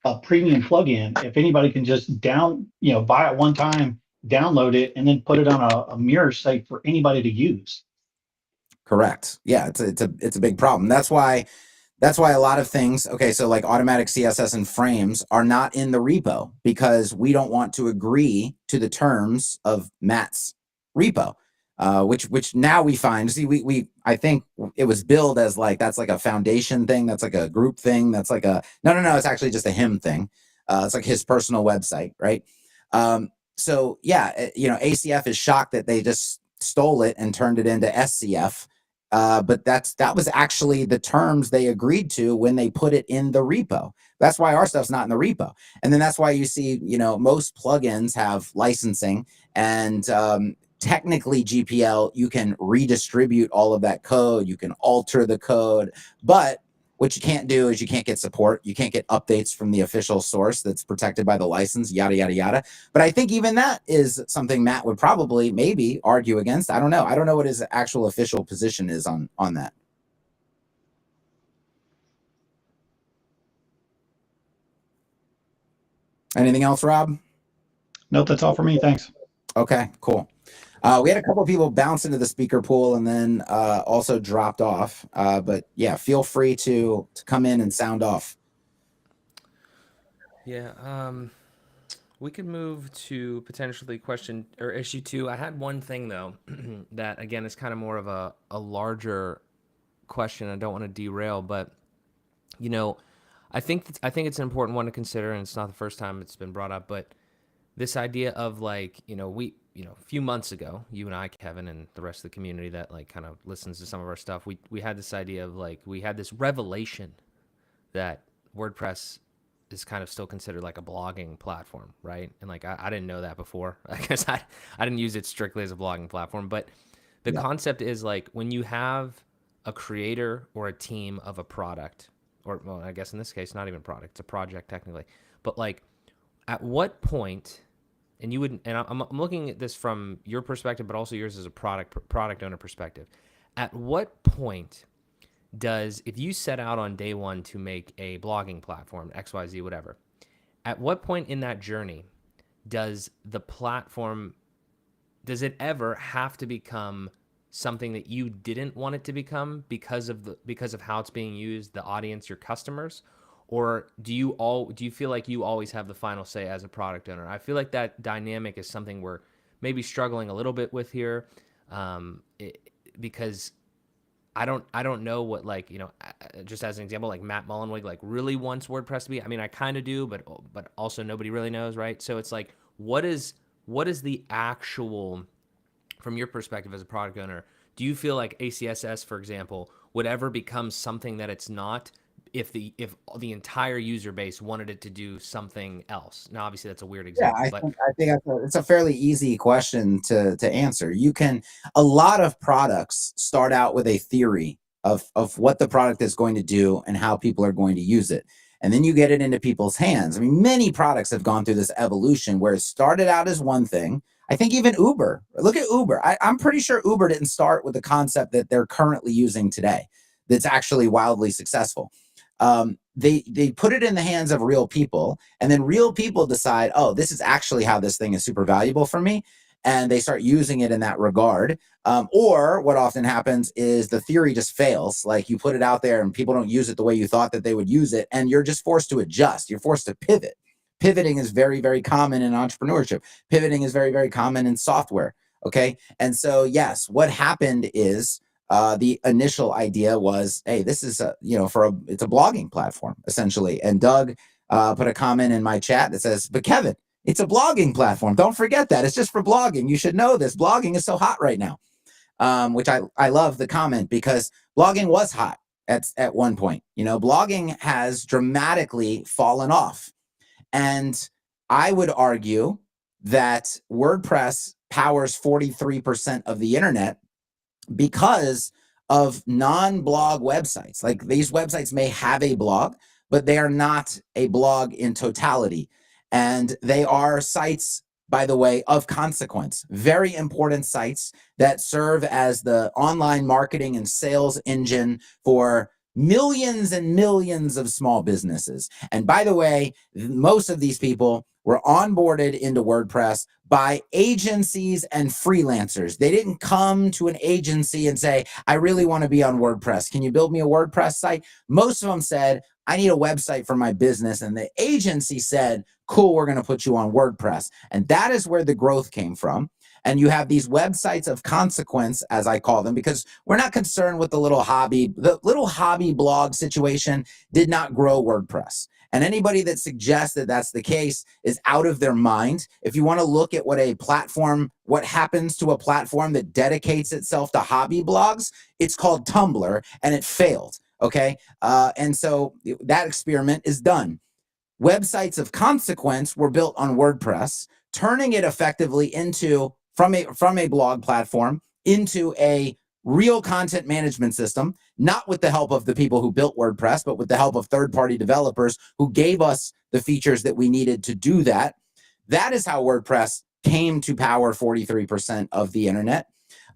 a premium plugin if anybody can just buy it one time, download it, and then put it on a mirror site for anybody to use?
Correct. Yeah, it's a big problem. That's why a lot of things, okay, so like automatic CSS and frames are not in the repo because we don't want to agree to the terms of Matt's repo. Which now we find, I think it was billed as like, that's like a foundation thing. That's like a group thing. That's like no, it's actually just a him thing. It's like his personal website. Right. So yeah, ACF is shocked that they just stole it and turned it into SCF. But that was actually the terms they agreed to when they put it in the repo. That's why our stuff's not in the repo. And then that's why you see, most plugins have licensing and, technically GPL, you can redistribute all of that code. You can alter the code, but what you can't do is you can't get support. You can't get updates from the official source that's protected by the license, yada, yada, yada. But I think even that is something Matt would probably maybe argue against. I don't know. I don't know what his actual official position is on that. Anything else, Rob?
Nope, that's all for me. Thanks.
Okay, cool. We had a couple of people bounce into the speaker pool and then also dropped off. But yeah, feel free to come in and sound off.
Yeah, we could move to potentially question or issue 2. I had one thing though that again is kind of more of a larger question. I don't want to derail, but I think it's an important one to consider, and it's not the first time it's been brought up. But this idea of like a few months ago, you and I, Kevin, and the rest of the community that like kind of listens to some of our stuff, we had this idea of like we had this revelation that WordPress is kind of still considered like a blogging platform, right? And like I didn't know that before. I guess I didn't use it strictly as a blogging platform, but the
Yeah.
concept is like when you have a creator or a team of a product, or well, I guess in this case, not even product, it's a project technically, but like at what point, and you would, and I'm looking at this from your perspective, but also yours as a product owner perspective. At what point does, if you set out on day one to make a blogging platform, XYZ, whatever, at what point in that journey does the platform, does it ever have to become something that you didn't want it to become because of how it's being used, the audience, your customers? Or do you feel like you always have the final say as a product owner? I feel like that dynamic is something we're maybe struggling a little bit with here, because I don't know what, like, just as an example, like Matt Mullenweg like really wants WordPress to be. I mean, I kind of do, but also nobody really knows, right? So it's like, what is the actual, from your perspective as a product owner, do you feel like ACSS, for example, would ever become something that it's not if the entire user base wanted it to do something else? Now, obviously, that's a weird
Yeah,
example, but
I think it's a fairly easy question to answer. A lot of products start out with a theory of what the product is going to do and how people are going to use it. And then you get it into people's hands. I mean, many products have gone through this evolution where it started out as one thing. I think even Uber, look at Uber. I'm pretty sure Uber didn't start with the concept that they're currently using today, that's actually wildly successful. They put it in the hands of real people, and then real people decide, oh, this is actually how this thing is super valuable for me, and they start using it in that regard. Or what often happens is the theory just fails. Like, you put it out there and people don't use it the way you thought that they would use it, and you're just forced to adjust. You're forced to pivot. Pivoting is very, very common in entrepreneurship. Pivoting is very, very common in software. Okay. And so, yes, what happened is the initial idea was, hey, this is it's a blogging platform essentially. And Doug put a comment in my chat that says, but Kevin, it's a blogging platform. Don't forget that. It's just for blogging. You should know this. Blogging is so hot right now. Which I love the comment, because blogging was hot at one point. Blogging has dramatically fallen off. And I would argue that WordPress powers 43% of the internet because of non-blog websites. Like, these websites may have a blog, but they are not a blog in totality. And they are sites, by the way, of consequence, very important sites that serve as the online marketing and sales engine for millions and millions of small businesses. And by the way, most of these people were onboarded into WordPress by agencies and freelancers. They didn't come to an agency and say, I really want to be on WordPress. Can you build me a WordPress site? Most of them said, I need a website for my business. And the agency said, cool, we're going to put you on WordPress. And that is where the growth came from. And you have these websites of consequence, as I call them, because we're not concerned with the little hobby blog situation did not grow WordPress. And anybody that suggests that that's the case is out of their mind. If you want to look at what happens to a platform that dedicates itself to hobby blogs, it's called Tumblr, and it failed. Okay. And so that experiment is done. Websites of consequence were built on WordPress, turning it effectively from a blog platform into a real content management system, not with the help of the people who built WordPress, but with the help of third-party developers who gave us the features that we needed to do that. That is how WordPress came to power 43% of the internet.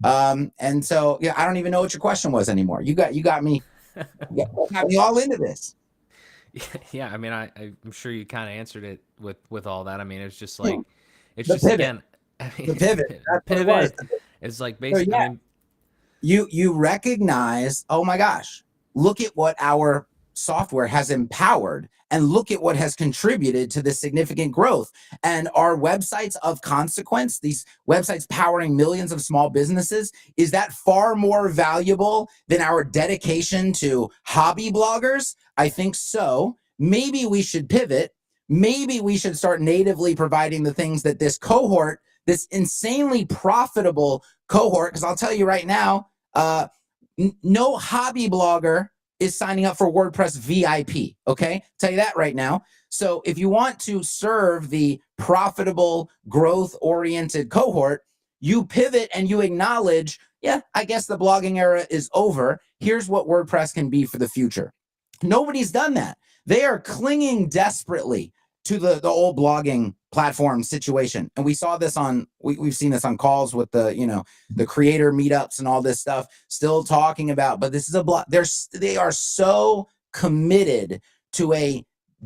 And so, yeah, I don't even know what your question was anymore. You got me all into this.
Yeah, I mean, I'm sure you kind of answered it with all that. I mean, it's just like, it's
The
just
pivot.
again, I mean,
The pivot. That's what it was.
It's like
So,
basically,
yeah,
I mean,
you recognize, oh my gosh, look at what our software has empowered, and look at what has contributed to the significant growth. And our websites of consequence, these websites powering millions of small businesses, is that far more valuable than our dedication to hobby bloggers? I think so. Maybe we should pivot. Maybe we should start natively providing the things that this insanely profitable cohort, because I'll tell you right now, no hobby blogger is signing up for WordPress VIP. Okay, tell you that right now. So if you want to serve the profitable, growth-oriented cohort, you pivot and you acknowledge, yeah, I guess the blogging era is over. Here's what WordPress can be for the future. Nobody's done that. They are clinging desperately to the old blogging platform situation. And we saw this on, we've seen this on calls with the, you know, the creator meetups and all this stuff, still talking about, but this is a blog. They are so committed to a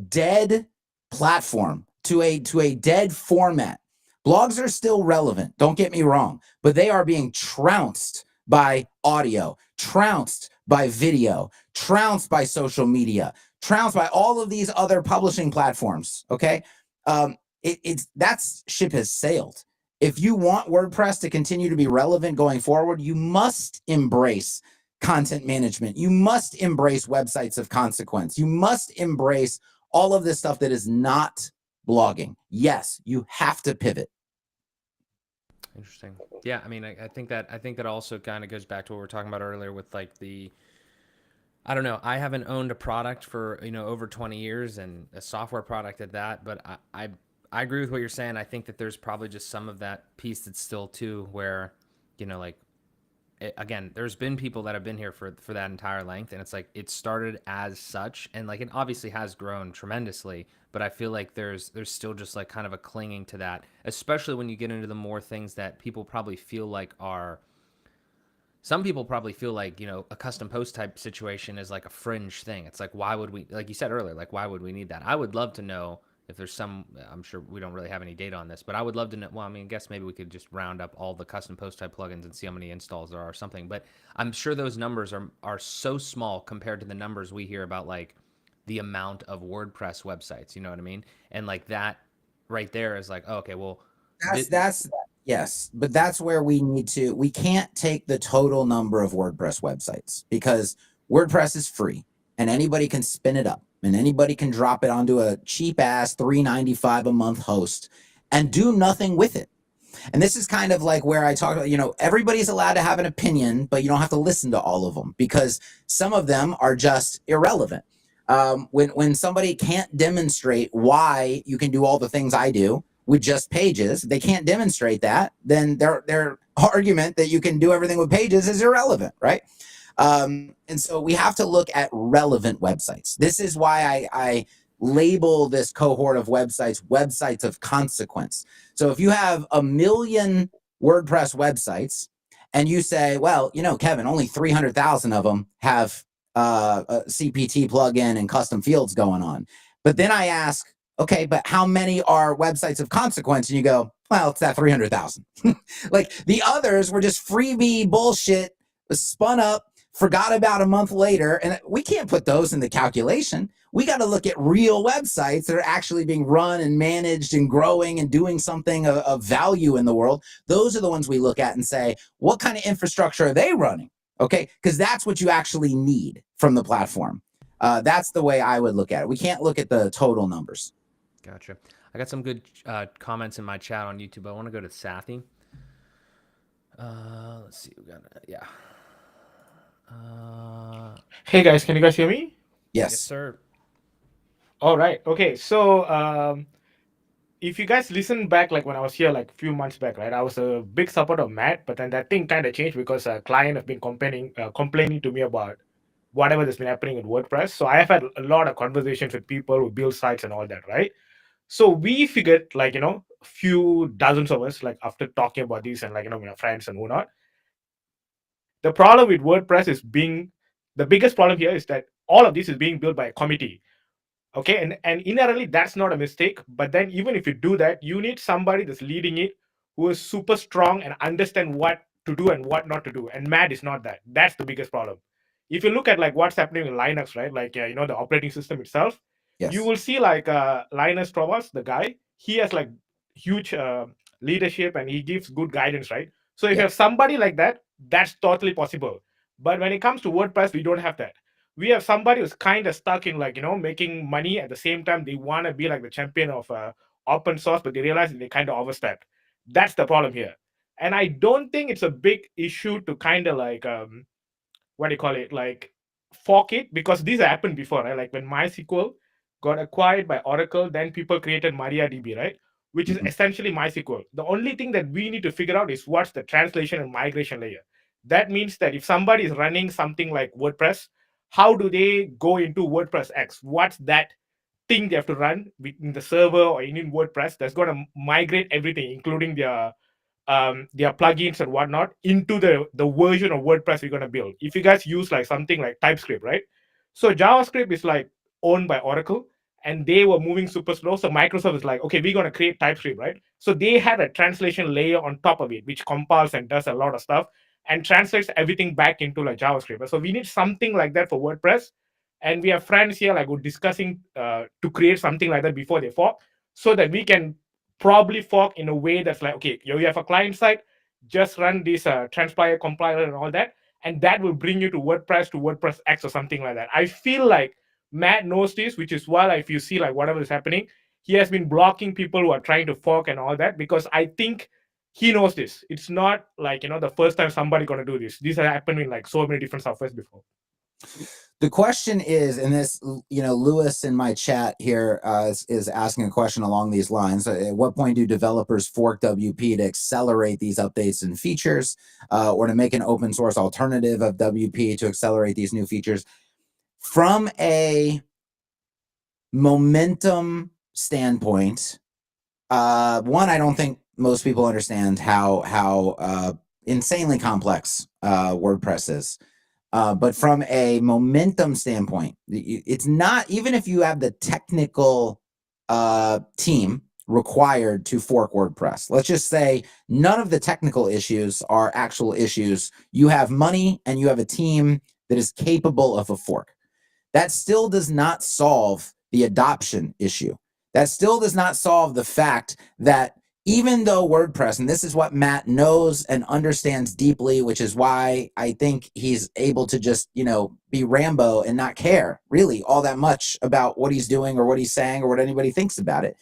dead platform, to a dead format. Blogs are still relevant, don't get me wrong, but they are being trounced by audio, trounced by video, trounced by social media, trounced by all of these other publishing platforms. Okay, that ship has sailed. If you want WordPress to continue to be relevant going forward, you must embrace content management. You must embrace websites of consequence. You must embrace all of this stuff that is not blogging. Yes, you have to pivot.
Interesting. Yeah, I mean, I think that also kind of goes back to what we were talking about earlier with like I don't know. I haven't owned a product for, you know, over 20 years, and a software product at that, but I agree with what you're saying. I think that there's probably just some of that piece that's still too where, you know, like again, there's been people that have been here for that entire length, and it's like it started as such, and like it obviously has grown tremendously, but I feel like there's still just like kind of a clinging to that, especially when you get into the more things that people probably feel like are, some people probably feel like, you know, a custom post type situation is like a fringe thing. It's like, why would we, like you said earlier, like, why would we need that? I would love to know if there's some, I'm sure we don't really have any data on this, but I would love to know. Well, I mean, I guess maybe we could just round up all the custom post type plugins and see how many installs there are or something. But I'm sure those numbers are so small compared to the numbers we hear about, like the amount of WordPress websites, you know what I mean? And like that right there is like, oh, okay, well,
That's yes, but that's where we can't take the total number of WordPress websites, because WordPress is free and anybody can spin it up and anybody can drop it onto a cheap ass $3.95 a month host and do nothing with it. And this is kind of like where I talk about, you know, everybody's allowed to have an opinion, but you don't have to listen to all of them, because some of them are just irrelevant. When somebody can't demonstrate why you can do all the things I do with just pages, they can't demonstrate that, then their argument that you can do everything with pages is irrelevant, right? And so we have to look at relevant websites. This is why I label this cohort of websites of consequence. So if you have 1 million WordPress websites and you say, well, you know, Kevin, only 300,000 of them have a CPT plugin and custom fields going on. But then I ask, okay, but how many are websites of consequence? And you go, well, it's that 300,000. Like the others were just freebie bullshit, was spun up, forgot about a month later. And we can't put those in the calculation. We got to look at real websites that are actually being run and managed and growing and doing something of value in the world. Those are the ones we look at and say, what kind of infrastructure are they running? Okay, because that's what you actually need from the platform. That's the way I would look at it. We can't look at the total numbers.
Gotcha. I got some good comments in my chat on YouTube. I want to go to Sathy. Let's see. We got yeah.
Hey guys, can you guys hear me?
Yes, sir.
All right. Okay. So if you guys listen back, like when I was here like a few months back, right, I was a big supporter of Matt, but then that thing kind of changed because a client have been complaining to me about whatever that's been happening in WordPress. So I have had a lot of conversations with people who build sites and all that, right? So we figured, like, you know, a few dozens of us, like after talking about this and like, you know, my friends and whatnot, the problem with WordPress is the biggest problem here is that all of this is being built by a committee. Okay, and inherently that's not a mistake, but then even if you do that, you need somebody that's leading it who is super strong and understand what to do and what not to do, and Matt is not that. That's the biggest problem. If you look at like what's happening in Linux, right, like you know, the operating system itself,
Yes.
you will see like Linus Torvalds, the guy, he has like huge leadership and he gives good guidance, right? So if you have somebody like that, that's totally possible. But when it comes to WordPress, we don't have that. We have somebody who's kind of stuck in, like, you know, making money at the same time they want to be like the champion of open source, but they realize that they kind of overstepped. That's the problem here. And I don't think it's a big issue to kind of like what do you call it, like fork it, because this happened before, right? Like when MySQL got acquired by Oracle, then people created MariaDB, right? Which is
Mhm.
essentially MySQL. The only thing that we need to figure out is what's the translation and migration layer. That means that if somebody is running something like WordPress, how do they go into WordPress X? What's that thing they have to run in the server or in WordPress that's going to migrate everything, including their plugins and whatnot, into the version of WordPress we're going to build. If you guys use like something like TypeScript, right? So JavaScript is like owned by Oracle, and they were moving super slow. So Microsoft is like, okay, we're going to create TypeScript, right? So they had a translation layer on top of it, which compiles and does a lot of stuff and translates everything back into like JavaScript. So we need something like that for WordPress. And we have friends here like we're discussing to create something like that before they fork, so that we can probably fork in a way that's like, okay, you have a client side, just run this transpire compiler and all that, and that will bring you to WordPress X or something like that. I feel like Matt knows this, which is why if you see like whatever is happening, he has been blocking people who are trying to fork and all that, because I think he knows this. It's not like, the first time somebody gonna do this. This has happened in like so many different softwares before.
The question is, and this, Lewis in my chat here is asking a question along these lines. At what point do developers fork WP to accelerate these updates and features, or to make an open source alternative of WP to accelerate these new features? From a momentum standpoint, one, I don't think most people understand how insanely complex WordPress is. But from a momentum standpoint, it's not, even if you have the technical team required to fork WordPress, let's just say none of the technical issues are actual issues. You have money and you have a team that is capable of a fork. That still does not solve the adoption issue. That still does not solve the fact that even though WordPress, and this is what Matt knows and understands deeply, which is why I think he's able to just, be Rambo and not care really all that much about what he's doing or what he's saying or what anybody thinks about it,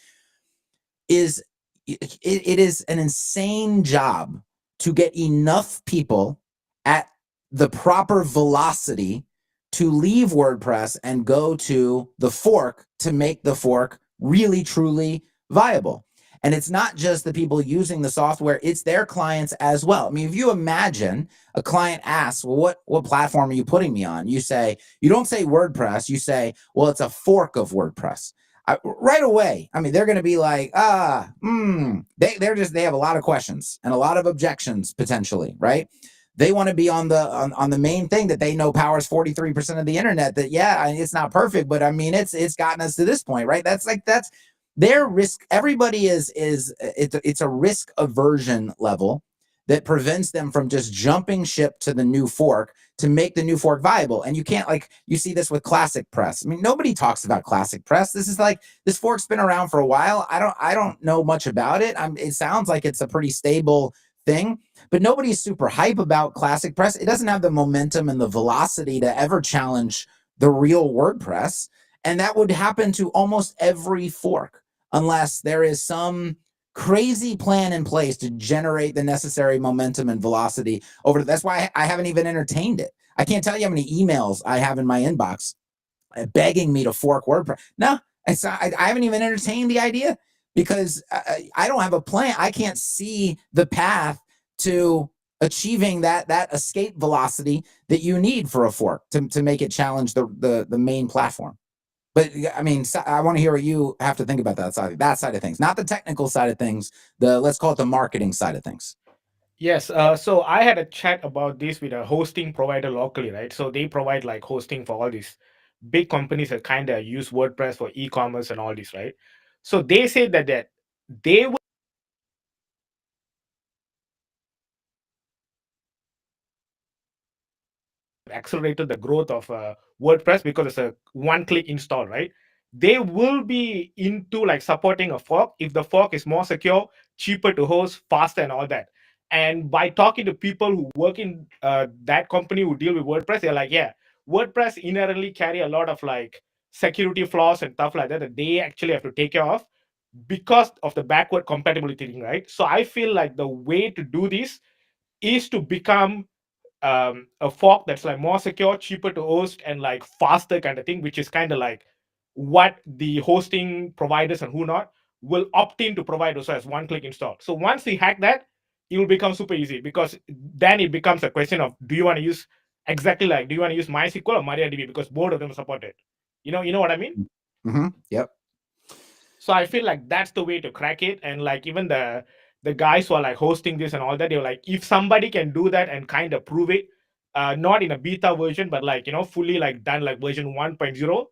is it is an insane job to get enough people at the proper velocity to leave WordPress and go to the fork to make the fork really, truly viable. And it's not just the people using the software, it's their clients as well. I mean, if you imagine a client asks, well, what platform are you putting me on? You don't say WordPress, you say, well, it's a fork of WordPress. Right away, I mean, they're going to be like, they have a lot of questions and a lot of objections potentially, right? They want to be on the main thing that they know powers 43% of the internet. That, yeah, it's not perfect, but I mean, it's gotten us to this point, right? That's their risk. Everybody it's a risk aversion level that prevents them from just jumping ship to the new fork to make the new fork viable. And you can't, you see this with Classic Press. I mean, nobody talks about Classic Press. This fork's been around for a while. I don't know much about it. It sounds like it's a pretty stable thing, but nobody's super hype about Classic Press. It doesn't have the momentum and the velocity to ever challenge the real WordPress. And that would happen to almost every fork unless there is some crazy plan in place to generate the necessary momentum and velocity over. That's why I haven't even entertained it. I can't tell you how many emails I have in my inbox begging me to fork WordPress. No, I haven't even entertained the idea because I don't have a plan. I can't see the path to achieving that escape velocity that you need for a fork to make it challenge the main platform. But I mean, I want to hear what you have to think about that side of things, not the technical side of things. Let's call it the marketing side of things.
Yes, so I had a chat about this with a hosting provider locally, right? So they provide like hosting for all these big companies that kind of use WordPress for e-commerce and all this, right? So they say that they will accelerated the growth of WordPress because it's a one-click install, right? They will be into like supporting a fork if the fork is more secure, cheaper to host, faster, and all that. And by talking to people who work in that company who deal with WordPress, they're like, yeah, WordPress inherently carry a lot of like security flaws and stuff like that that they actually have to take care of because of the backward compatibility thing, right? So I feel like the way to do this is to become a fork that's like more secure, cheaper to host, and like faster kind of thing, which is kind of like what the hosting providers and who not will opt in to provide also as one-click install. So once we hack that, it will become super easy, because then it becomes a question of, do you want to use exactly like, do you want to use MySQL or MariaDB, because both of them are supported. You know what I mean?
Yep.
So I feel like that's the way to crack it. And like even the guys who are like hosting this and all that, they were like, if somebody can do that and kind of prove it, not in a beta version, but like, fully like done like version 1.0,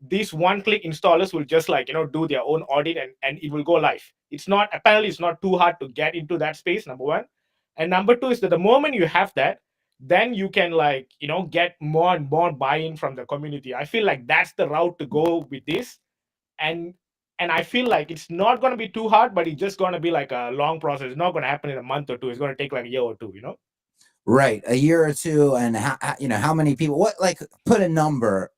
these one-click installers will just like, do their own audit, and it will go live. It's not, apparently it's not too hard to get into that space, number one. And number two is that the moment you have that, then you can like, get more and more buy-in from the community. I feel like that's the route to go with this. And I feel like it's not going to be too hard, but it's just going to be like a long process. It's not going to happen in a month or two. It's going to take like a year or two.
Right, a year or two. And how many people, what, like, put a number,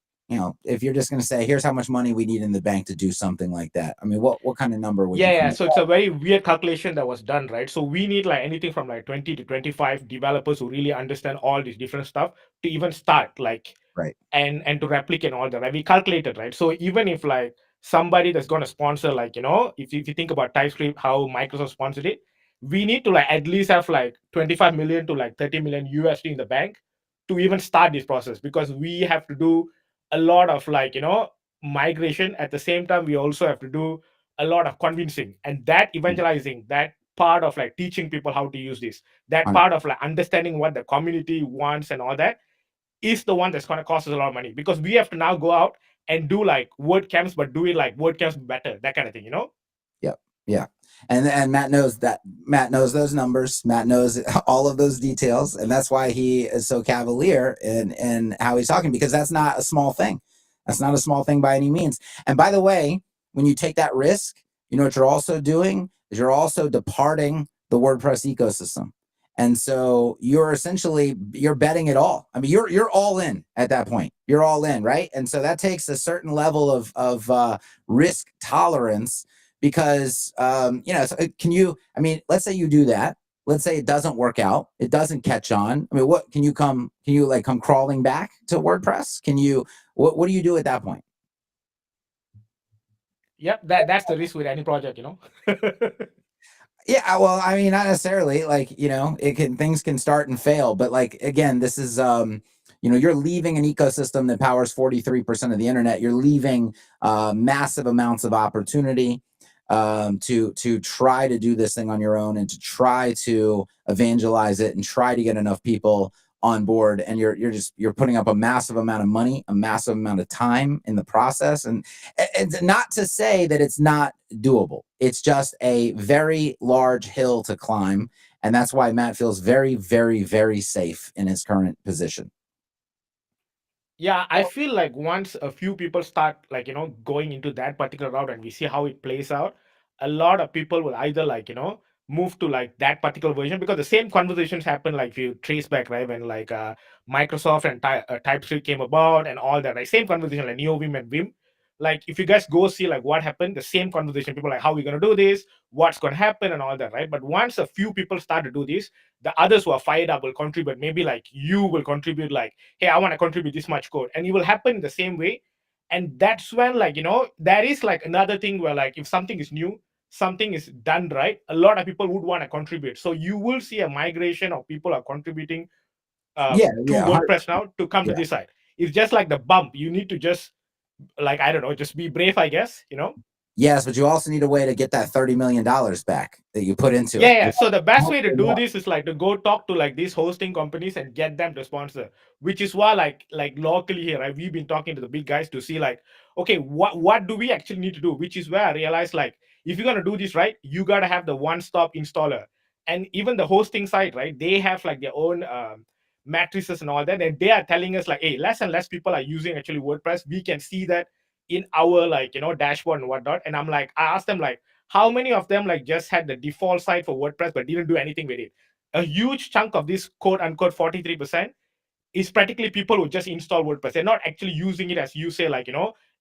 if you're just going to say, here's how much money we need in the bank to do something like that. I mean, what kind of number would you
Yeah.
come
So it's a very weird calculation that was done, right? So we need like anything from like 20 to 25 developers who really understand all these different stuff to even start like,
right,
and to replicate all that, right? We calculated, right? So even if like somebody that's going to sponsor, like, if you think about TypeScript, how Microsoft sponsored it, we need to like at least have like 25 million to like 30 million USD in the bank to even start this process, because we have to do a lot of like, migration. At the same time, we also have to do a lot of convincing, and that evangelizing, that part of like teaching people how to use this, that part of like understanding what the community wants and all that, is the one that's going to cost us a lot of money, because we have to now go out and do like WordCamps, but do it like WordCamps better, that kind of thing.
Yep. Yeah. And Matt knows that. Matt knows those numbers. Matt knows all of those details, and that's why he is so cavalier in how he's talking, because that's not a small thing. That's not a small thing by any means. And by the way, when you take that risk, what you're also doing is you're also departing the WordPress ecosystem. And so you're betting it all. I mean, you're all in at that point. You're all in, right? And so that takes a certain level of risk tolerance, because let's say you do that. Let's say it doesn't work out. It doesn't catch on. I mean, can you come crawling back to WordPress? What do you do at that point?
Yep, that's the risk with any project.
Yeah, well, I mean, not necessarily. Like, things can start and fail, but like, again, this is you're leaving an ecosystem that powers 43% of the internet. You're leaving massive amounts of opportunity to try to do this thing on your own, and to try to evangelize it, and try to get enough people on board. And you're putting up a massive amount of money, a massive amount of time in the process. And not to say that it's not doable. It's just a very large hill to climb. And that's why Matt feels very, very, very safe in his current position.
Yeah, I feel like once a few people start like, going into that particular route, and we see how it plays out, a lot of people will either like, move to like that particular version, because the same conversations happen, like if you trace back, right, when like Microsoft and TypeScript came about and all that, right? Same conversation like NeoVim and Vim. Like if you guys go see like what happened, the same conversation, people like, how are we going to do this? What's going to happen and all that, right? But once a few people start to do this, the others who are fired up will contribute. Maybe like you will contribute like, hey, I want to contribute this much code, and it will happen in the same way. And that's when like, there is like another thing where like if something is new, something is done right, a lot of people would want to contribute. So you will see a migration of people are contributing to WordPress now to come to this side. It's just like the bump. You need to just like, I don't know, just be brave, I guess.
Yes, but you also need a way to get that $30 million back that you put into it.
Yeah. So the best way to do this is like to go talk to like these hosting companies and get them to sponsor, which is why like locally here, right, we've been talking to the big guys to see like, okay, what do we actually need to do? Which is where I realized like, if you're gonna do this right, you gotta have the one-stop installer. And even the hosting site, right, they have like their own matrices and all that, and they are telling us like, hey, less and less people are using actually WordPress. We can see that in our like dashboard and whatnot. And I'm like, I asked them like, how many of them like just had the default site for WordPress but didn't do anything with it? A huge chunk of this quote unquote 43% is practically people who just install WordPress. They're not actually using it, as you say, like,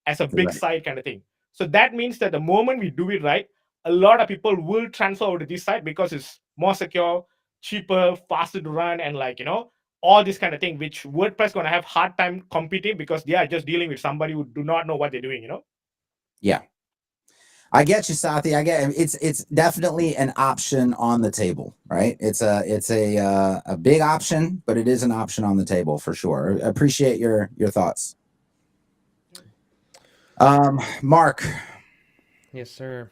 as a big site kind of thing. So that means that the moment we do it right, a lot of people will transfer over to this site because it's more secure, cheaper, faster to run, and like, all this kind of thing, which WordPress gonna have hard time competing because they are just dealing with somebody who do not know what they're doing, you know?
Yeah. I get you, Sathi. I get it's definitely an option on the table, right? It's a big option, but it is an option on the table for sure. I appreciate your thoughts. Mark,
Yes, sir.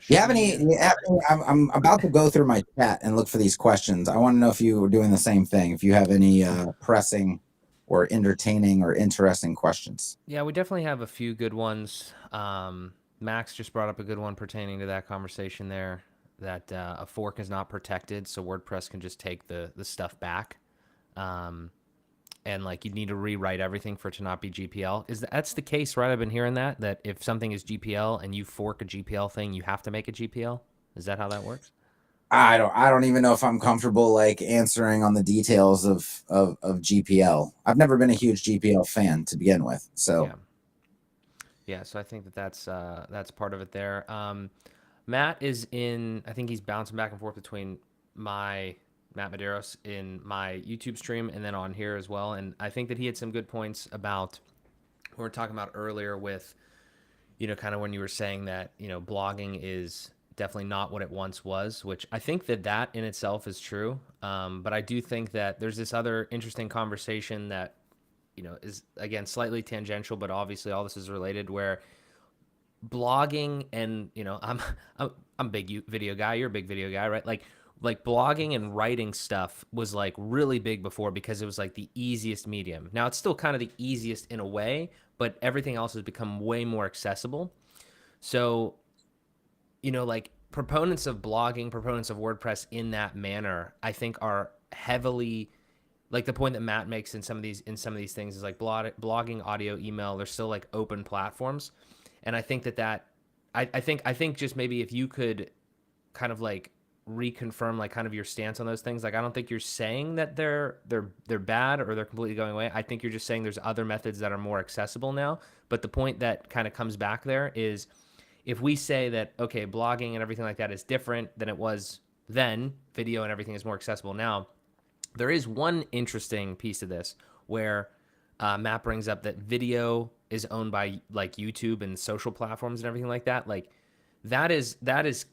do you have any? I'm about to go through my chat and look for these questions. I want to know if you were doing the same thing. If you have any pressing or entertaining or interesting questions.
Yeah, we definitely have a few good ones. Max just brought up a good one pertaining to that conversation there, that a fork is not protected, so WordPress can just take the stuff back. And like you'd need to rewrite everything for it to not be GPL. That's the case, right? I've been hearing that if something is GPL and you fork a GPL thing, you have to make a GPL. Is that how that works?
I don't even know if I'm comfortable like answering on the details of GPL. I've never been a huge GPL fan to begin with, so
yeah. So I think that's part of it there. Matt is in. I think he's bouncing back and forth between Matt Medeiros in my YouTube stream and then on here as well. And I think that he had some good points about what we were talking about earlier with, kind of when you were saying that, blogging is definitely not what it once was, which I think that in itself is true. But I do think that there's this other interesting conversation that, is again, slightly tangential, but obviously all this is related, where blogging and, I'm a big video guy. You're a big video guy, right? Like blogging and writing stuff was like really big before because it was like the easiest medium. Now it's still kind of the easiest in a way, but everything else has become way more accessible. So, like proponents of blogging, proponents of WordPress in that manner, I think are heavily, like the point that Matt makes in some of these things is like blogging, audio, email, they're still like open platforms. And I think I think just maybe if you could kind of like reconfirm like kind of your stance on those things. Like I don't think you're saying that they're bad or they're completely going away. I think you're just saying there's other methods that are more accessible now. But the point that kind of comes back there is if we say that, okay, blogging and everything like that is different than it was then, video and everything is more accessible now, there is one interesting piece of this where Matt brings up that video is owned by like YouTube and social platforms and everything like that. Like that is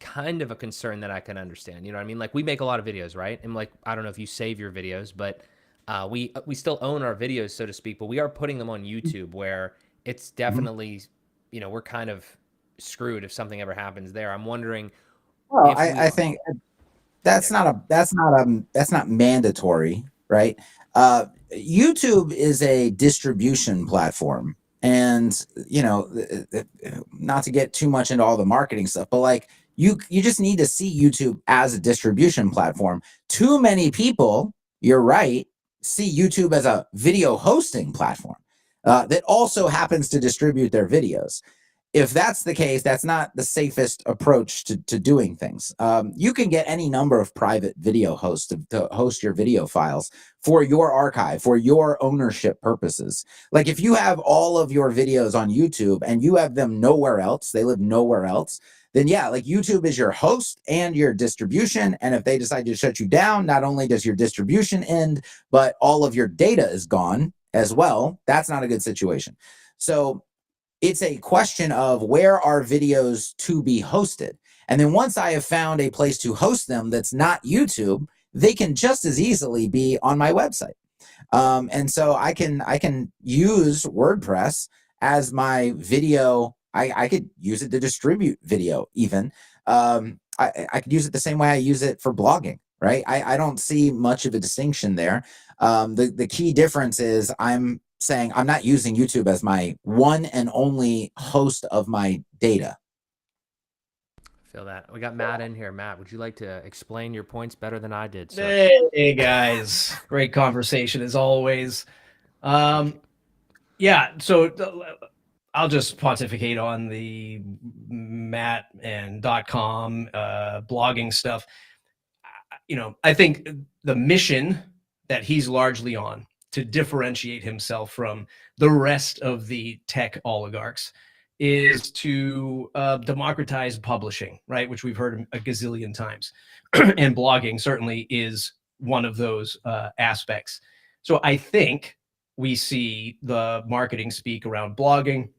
kind of a concern that I can understand. You know what I mean? Like we make a lot of videos, right? And like, I don't know if you save your videos, but we still own our videos, so to speak, but we are putting them on YouTube where it's definitely, we're kind of screwed if something ever happens there. I'm wondering.
Well, I think that's not mandatory, right? YouTube is a distribution platform. And, not to get too much into all the marketing stuff, but like you just need to see YouTube as a distribution platform. Too many people, you're right, see YouTube as a video hosting platform that also happens to distribute their videos. If that's the case, that's not the safest approach to doing things. You can get any number of private video hosts to host your video files for your archive, for your ownership purposes. Like if you have all of your videos on YouTube and you have them nowhere else, they live nowhere else, then yeah, like YouTube is your host and your distribution. And if they decide to shut you down, not only does your distribution end, but all of your data is gone as well. That's not a good situation. So it's a question of where are videos to be hosted. And then once I have found a place to host them that's not YouTube, they can just as easily be on my website. And so I can use WordPress as my video. I could use it to distribute video even. I could use it the same way I use it for blogging, right? I don't see much of a distinction there. The key difference is I'm saying I'm not using YouTube as my one and only host of my data.
Feel that. We got Matt in here. Matt, would you like to explain your points better than I did, sir?
Hey guys, great conversation as always. Yeah, so I'll just pontificate on the Matt and .com blogging stuff. I think the mission that he's largely on to differentiate himself from the rest of the tech oligarchs is to democratize publishing, right? Which we've heard a gazillion times. And blogging certainly is one of those aspects. So I think we see the marketing speak around blogging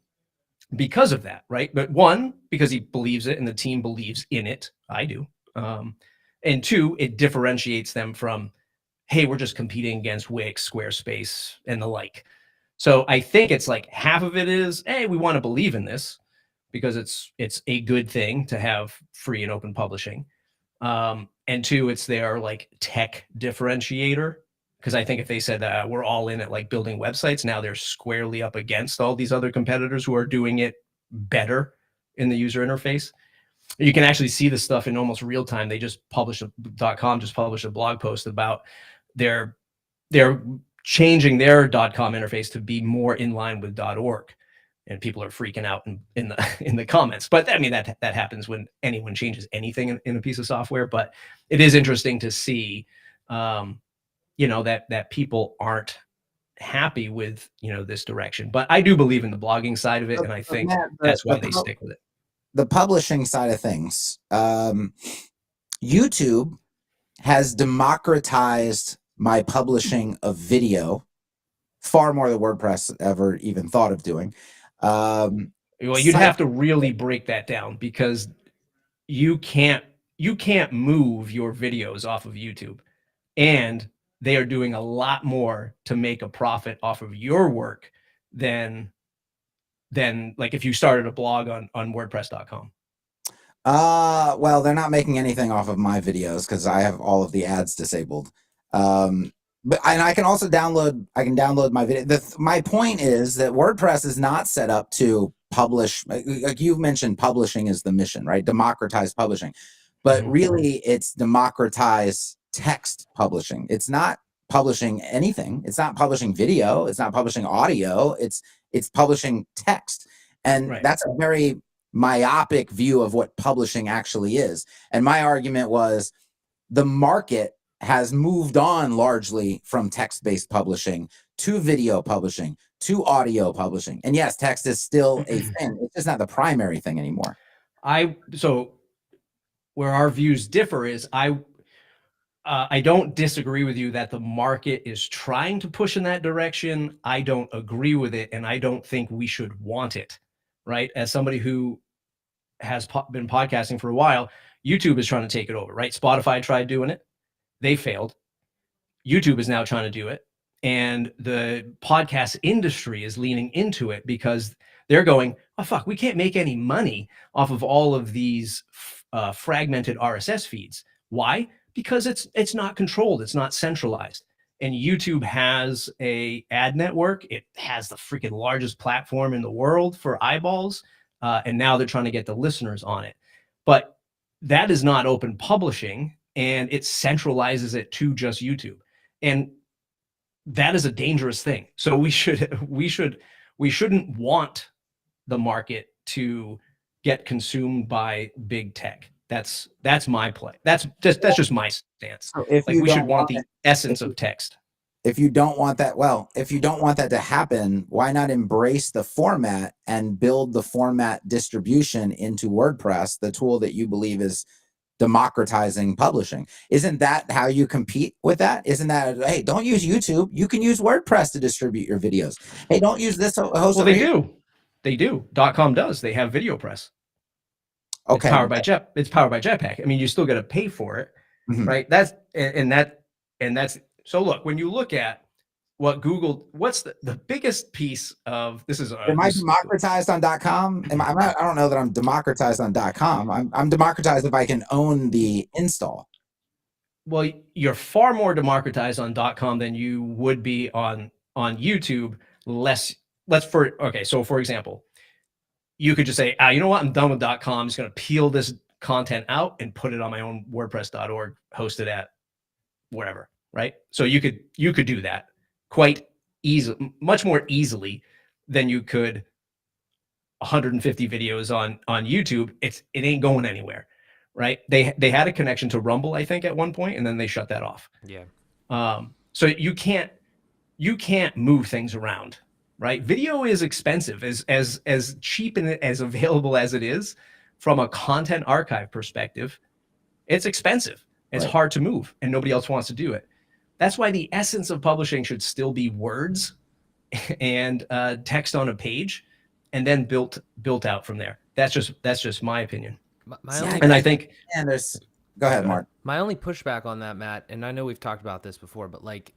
because of that, right? But one, because he believes it and the team believes in it. I do. And two, it differentiates them from, hey, we're just competing against Wix, Squarespace, and the like. So I think it's like half of it is, hey, we want to believe in this because it's a good thing to have free and open publishing. And two, it's their like tech differentiator. Because I think if they said that we're all in it, like building websites, now they're squarely up against all these other competitors who are doing it better in the user interface. You can actually see the stuff in almost real time. They just published .com just published a blog post about they're changing their .com interface to be more in line with .org, and people are freaking out in the comments. But I mean that happens when anyone changes anything in a piece of software. But it is interesting to see, that people aren't happy with this direction. But I do believe in the blogging side of it, and I think that's why they stick with it.
The publishing side of things, YouTube has democratized my publishing of video far more than WordPress ever even thought of doing.
Well, you'd have to really break that down, because you can't move your videos off of YouTube, and they are doing a lot more to make a profit off of your work than like if you started a blog on WordPress.com.
Well, they're not making anything off of my videos because I have all of the ads disabled. But I can also download my video. My point is that WordPress is not set up to publish. Like you've mentioned, publishing is the mission, right? Democratize publishing. But really, it's democratize text publishing. It's not publishing anything. It's not publishing video. It's not publishing audio. It's publishing text. And that's a very myopic view of what publishing actually is. And my argument was the market has moved on largely from text-based publishing to video publishing to audio publishing. And yes, text is still a thing. It's just not the primary thing anymore.
So where our views differ is I don't disagree with you that the market is trying to push in that direction. I don't agree with it, and I don't think we should want it, right? As somebody who has been podcasting for a while, YouTube is trying to take it over, right? Spotify tried doing it. They failed. YouTube is now trying to do it. And the podcast industry is leaning into it because they're going, oh, fuck, we can't make any money off of all of these fragmented RSS feeds. Why? Because it's not controlled. It's not centralized. And YouTube has a ad network. It has the freaking largest platform in the world for eyeballs. And now they're trying to get the listeners on it. But that is not open publishing, and it centralizes it to just YouTube. And that is a dangerous thing. So we shouldn't want the market to get consumed by big tech. That's my play. That's just my stance.
So if
like we should want the essence of text.
If you don't want that, if you don't want that to happen, why not embrace the format and build the format distribution into WordPress, the tool that you believe is democratizing publishing? Isn't that how you compete with that? Isn't that, hey, don't use YouTube. You can use WordPress to distribute your videos. Hey, don't use this host.
Well, they do. .com does. They have VideoPress.
Okay.
It's powered by Jetpack. I mean, you still got to pay for it, right? That's so look, when you look at what Google, what's the biggest piece of this is
am I democratized on .com? I don't know that I'm democratized on .com. I'm democratized if I can own the install.
Well, you're far more democratized on .com than you would be on YouTube. So for example, you could just say, you know what, I'm done with .com. I'm just going to peel this content out and put it on my own WordPress.org, hosted at wherever, right? So you could do that quite easily, much more easily than you could 150 videos on YouTube. It ain't going anywhere, right? They had a connection to Rumble, I think, at one point, and then they shut that off.
Yeah.
So you can't move things around. Right, video is expensive, as cheap and as available as it is. From a content archive perspective, it's expensive. It's hard to move, and nobody else wants to do it. That's why the essence of publishing should still be words and text on a page, and then built out from there. That's just my opinion.
My
See,
only,
And I think,
and there's go ahead, Mark.
my only pushback on that, Matt, and I know we've talked about this before, but like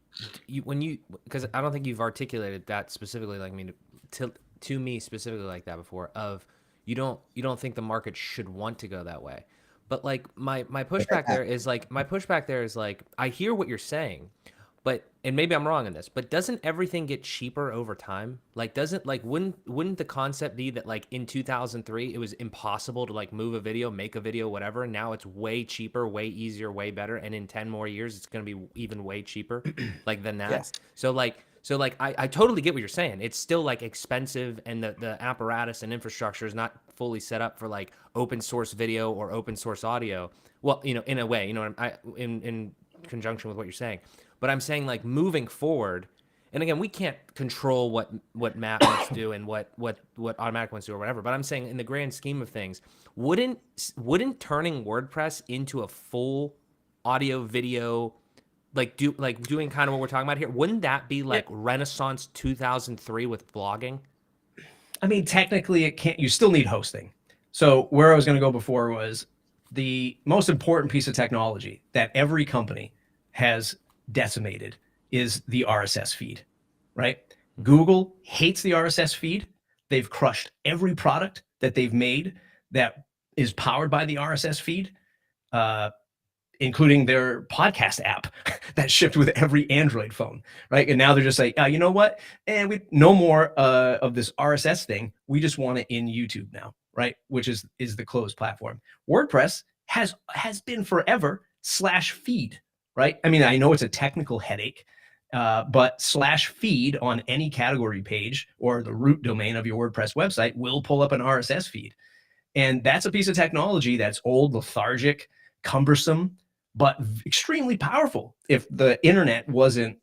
because I don't think you've articulated that specifically, like, I mean, to me specifically like that before, of you don't think the market should want to go that way. But like my pushback there is like I hear what you're saying, but, and maybe I'm wrong in this, but doesn't everything get cheaper over time? Like, wouldn't the concept be that like in 2003 it was impossible to like move a video, make a video, whatever, and now it's way cheaper, way easier, way better, and in 10 more years it's going to be even way cheaper like than that.
Yes.
So like I totally get what you're saying. It's still like expensive, and the apparatus and infrastructure is not fully set up for like open source video or open source audio. Well, you know, in a way, you know, in conjunction with what you're saying. But I'm saying, like, moving forward, and again, we can't control what Matt wants to do and what Automatic wants to do or whatever. But I'm saying, in the grand scheme of things, wouldn't turning WordPress into a full audio video, doing kind of what we're talking about here, wouldn't that be like Renaissance 2003 with blogging?
I mean, technically it can't, you still need hosting. So where I was going to go before was the most important piece of technology that every company has decimated is the RSS feed, right? Google hates the RSS feed. They've crushed every product that they've made that is powered by the RSS feed, including their podcast app that shipped with every Android phone, right? And now they're just like, you know what? And we no more of this RSS thing. We just want it in YouTube now, right? Which is the closed platform. WordPress has been forever /feed, right? I mean, I know it's a technical headache, but /feed on any category page or the root domain of your WordPress website will pull up an RSS feed. And that's a piece of technology that's old, lethargic, cumbersome, but extremely powerful. If the internet wasn't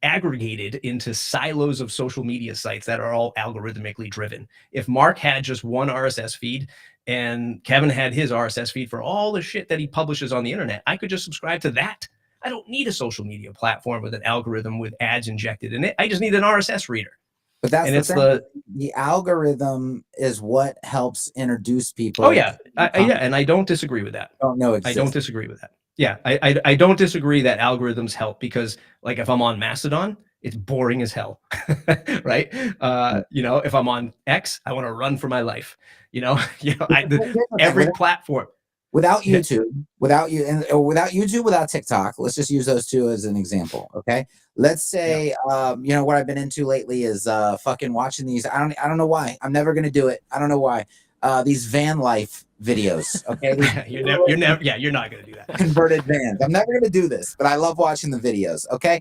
aggregated into silos of social media sites that are all algorithmically driven. If Mark had just one RSS feed and Kevin had his RSS feed for all the shit that he publishes on the internet, I could just subscribe to that. I don't need a social media platform with an algorithm with ads injected in it. I just need an RSS reader.
But that's
and
the
it's
thing. The algorithm is what helps introduce people.
Oh yeah, yeah, and I don't disagree with that.
Don't know.
I don't disagree with that. Yeah, I don't disagree that algorithms help, because like if I'm on Mastodon, it's boring as hell, right? You know, if I'm on X, I want to run for my life. Every platform.
Without YouTube, without YouTube, without TikTok, let's just use those two as an example. Okay. Let's say, you know, what I've been into lately is fucking watching these. I don't know why. I'm never going to do it. I don't know why. These van life videos. Okay.
you're not going to do that.
Converted vans. I'm never going to do this, but I love watching the videos. Okay.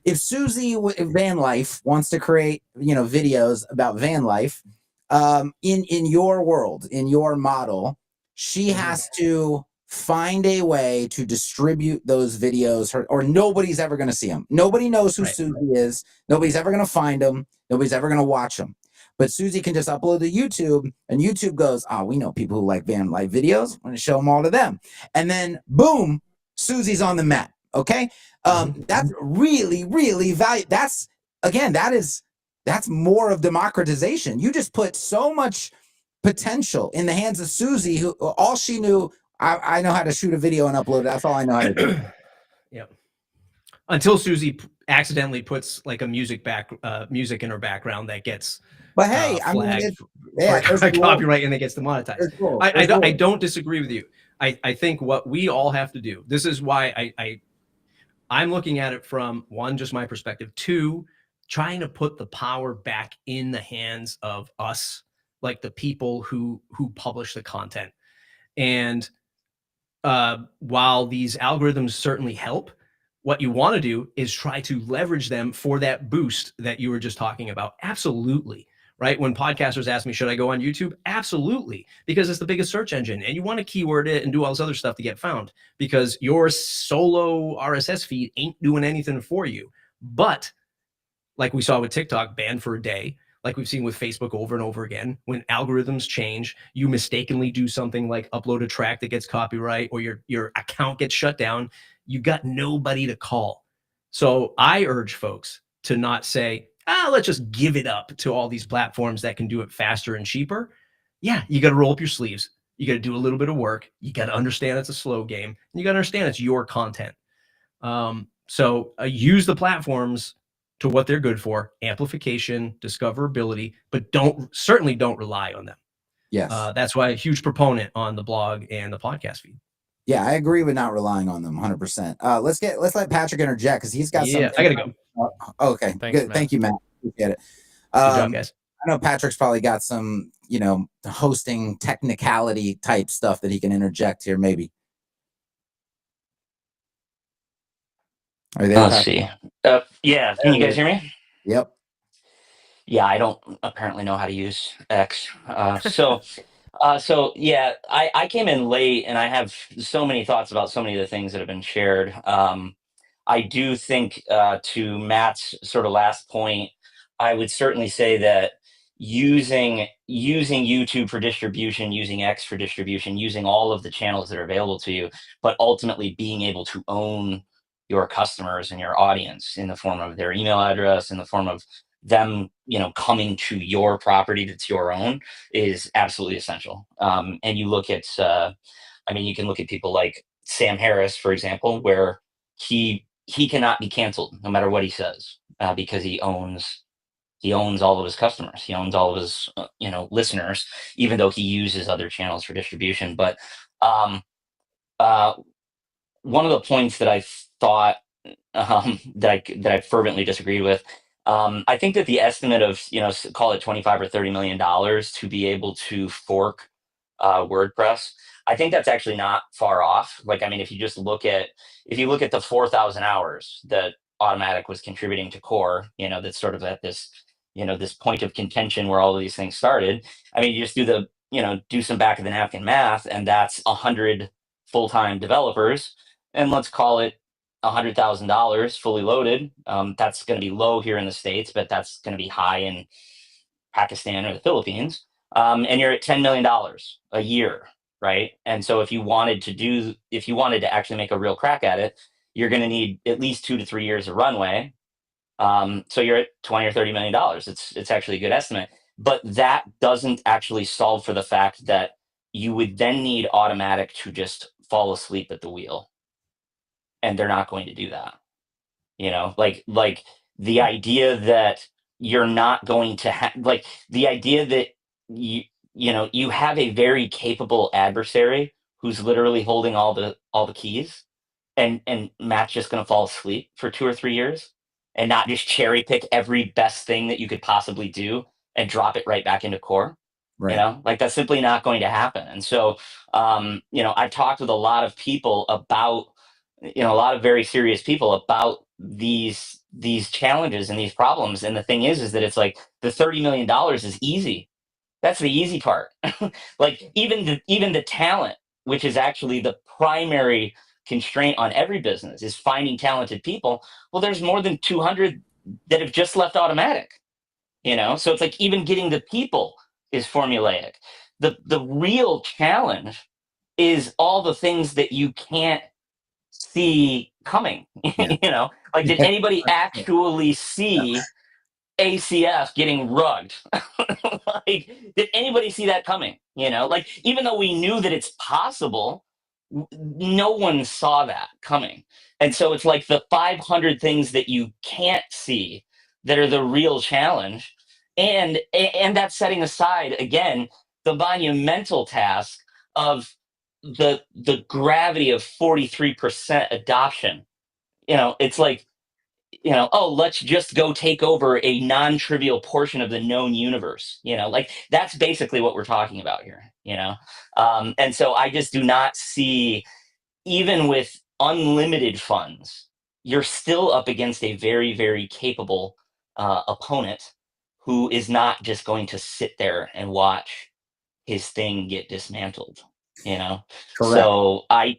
If Susie Van Life wants to create, you know, videos about van life, in your world, in your model, she has to find a way to distribute those videos, or nobody's ever going to see them. Nobody knows who Susie is. Nobody's ever going to find them. Nobody's ever going to watch them. But Susie can just upload to YouTube, and YouTube goes, oh, we know people who like van life videos. I'm going to show them all to them. And then, boom, Susie's on the map. Okay? That's really, really valuable. That's more of democratization. You just put so much potential in the hands of Susie, who all she knew, I know how to shoot a video and upload it. That's all I know how to do.
Yeah. Until Susie accidentally puts like a music in her background that gets
but hey,
flagged
for
copyright, and it gets demonetized. I don't disagree with you. I think what we all have to do, this is why I'm looking at it from, one, just my perspective, two, trying to put the power back in the hands of us, like the people who publish the content. And while these algorithms certainly help, what you want to do is try to leverage them for that boost that you were just talking about. Absolutely. Right? When podcasters ask me, should I go on YouTube? Absolutely. Because it's the biggest search engine, and you want to keyword it and do all this other stuff to get found, because your solo RSS feed ain't doing anything for you. But like we saw with TikTok, banned for a day, like we've seen with Facebook over and over again, when algorithms change, you mistakenly do something like upload a track that gets copyright, or your account gets shut down, you got nobody to call. So I urge folks to not say, let's just give it up to all these platforms that can do it faster and cheaper. Yeah, you got to roll up your sleeves. You got to do a little bit of work. You got to understand it's a slow game. And you got to understand it's your content. So use the platforms to what they're good for: amplification, discoverability, but certainly don't rely on them.
Yes.
That's why a huge proponent on the blog and the podcast feed.
Yeah, I agree with not relying on them 100%. Let's let Patrick interject because he's got
Yeah,
some.
I gotta go.
Okay,
Thanks,
good.
Matt.
Thank you, Matt. Appreciate it.
Good job, guys.
I know Patrick's probably got some, hosting technicality type stuff that he can interject here, maybe. Are you there,
Let's
Patrick?
see. Yeah, can you guys hear me?
Yep.
Yeah, I don't apparently know how to use X. So yeah, I came in late and I have so many thoughts about so many of the things that have been shared. I do think to Matt's sort of last point, I would certainly say that using YouTube for distribution, using X for distribution, using all of the channels that are available to you, but ultimately being able to own your customers and your audience in the form of their email address, in the form of them, coming to your property that's your own, is absolutely essential. And you look at, you can look at people like Sam Harris, for example, where he cannot be canceled no matter what he says, because he owns all of his customers. He owns all of his listeners, even though he uses other channels for distribution. But um, uh, one of the points that I thought that I fervently disagreed with. I think that the estimate of call it 25 or 30 million dollars to be able to fork WordPress, I think that's actually not far off. Like, I mean, if you look at the 4,000 hours that Automatic was contributing to Core, that's sort of at this point of contention where all of these things started. I mean, you just do some back of the napkin math, and that's 100 full-time developers, and let's call it $100,000 fully loaded. That's going to be low here in the States, but that's going to be high in Pakistan or the Philippines. And you're at $10 million a year, right? And so if you wanted to actually make a real crack at it, you're going to need at least 2 to 3 years of runway. So you're at 20 or $30 million. It's actually a good estimate, but that doesn't actually solve for the fact that you would then need Automatic to just fall asleep at the wheel, and they're not going to do that. Like the idea that you're not going to have, like, the idea that you have a very capable adversary who's literally holding all the keys, and Matt's just going to fall asleep for 2 or 3 years and not just cherry pick every best thing that you could possibly do and drop it right back into Core.
Right.
Like, that's simply not going to happen. And so I've talked with a lot of people about, a lot of very serious people about these challenges and these problems. And the thing is that it's like the $30 million is easy. That's the easy part. Like, even the talent, which is actually the primary constraint on every business, is finding talented people. Well, there's more than 200 that have just left Automatic. So it's like even getting the people is formulaic. The real challenge is all the things that you can't see coming.
Yeah.
Like, did anybody actually see ACF getting rugged? Like, did anybody see that coming? Like, even though we knew that it's possible, no one saw that coming. And so it's like the 500 things that you can't see that are the real challenge. And that's setting aside, again, the monumental task of the gravity of 43% adoption. It's like, oh, let's just go take over a non-trivial portion of the known universe. Like, that's basically what we're talking about here. And so I just do not see, even with unlimited funds, you're still up against a very, very capable opponent who is not just going to sit there and watch his thing get dismantled.
Correct.
So I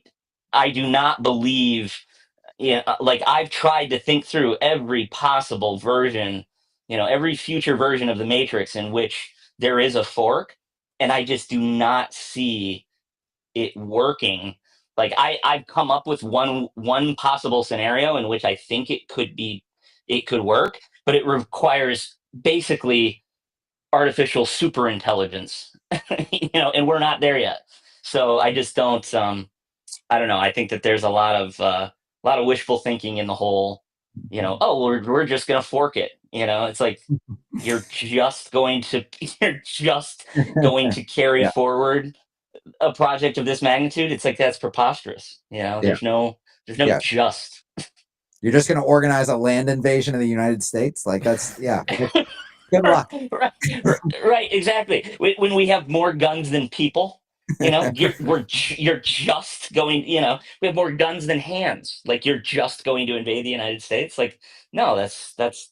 do not believe, like, I've tried to think through every possible version, every future version of the Matrix in which there is a fork, and I just do not see it working Like I've come up with one possible scenario in which I think it could work, but it requires basically artificial super intelligence, and we're not there yet. So I just don't. I don't know. I think that there's a lot of wishful thinking in the whole. Oh, we're just gonna fork it. It's like you're just going to you're just going to carry
Yeah.
forward a project of this magnitude. It's like that's preposterous.
Yeah.
There's no
Yeah.
just.
You're just going to organize a land invasion of the United States? Like that's, yeah. Good luck.
Right, exactly. When we have more guns than people, you're just going. We have more guns than hands. Like you're just going to invade the United States. Like no, that's.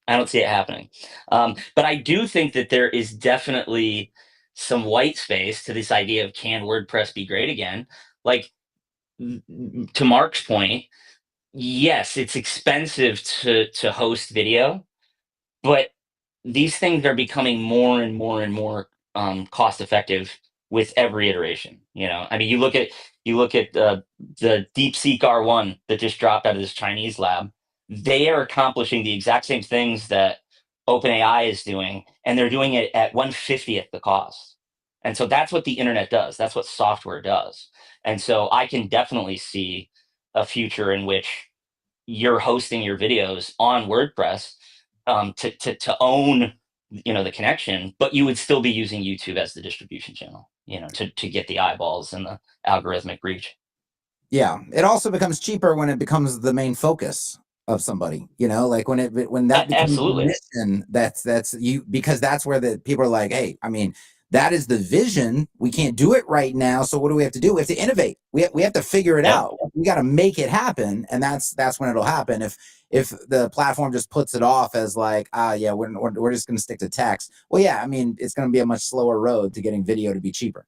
I don't see it happening. But I do think that there is definitely some white space to this idea of can WordPress be great again? Like to Mark's point, yes, it's expensive to host video, but these things are becoming more and more and more cost effective with every iteration. I mean, you look at the DeepSeek R1 that just dropped out of this Chinese lab. They are accomplishing the exact same things that OpenAI is doing, and they're doing it at 1/50th the cost. And so that's what the internet does. That's what software does. And so I can definitely see a future in which you're hosting your videos on WordPress to own the connection, but you would still be using YouTube as the distribution channel, to get the eyeballs and the algorithmic reach.
Yeah. It also becomes cheaper when it becomes the main focus of somebody, like when that becomes the
Absolutely.
mission, that's you, because that's where the people are like, hey, I mean, that is the vision. We can't do it right now. So what do we have to do? We have to innovate. We have to figure it
Yep.
out. We got to make it happen. And that's when it'll happen. If the platform just puts it off as like, yeah, we're just going to stick to text. Well, yeah, I mean, it's going to be a much slower road to getting video to be cheaper.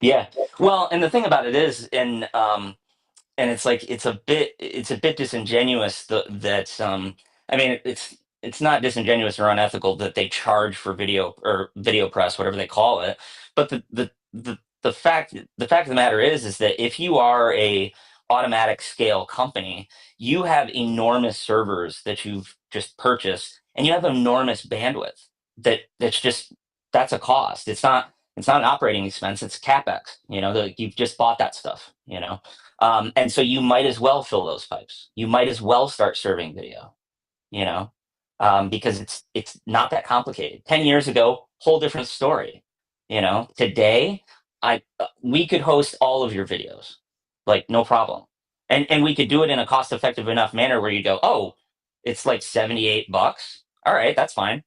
Yeah. Well, and the thing about it is, and it's like it's a bit disingenuous that I mean it's not disingenuous or unethical that they charge for video or video press, whatever they call it. But the fact of the matter is that if you are a automatic scale company, you have enormous servers that you've just purchased, and you have enormous bandwidth that's a cost. It's not an operating expense, it's capex. You've just bought that stuff. And so you might as well fill those pipes. You might as well start serving video, because it's not that complicated. 10 years ago, whole different story. Today, we could host all of your videos, like no problem, and we could do it in a cost-effective enough manner where you go, oh, it's like $78. All right, that's fine,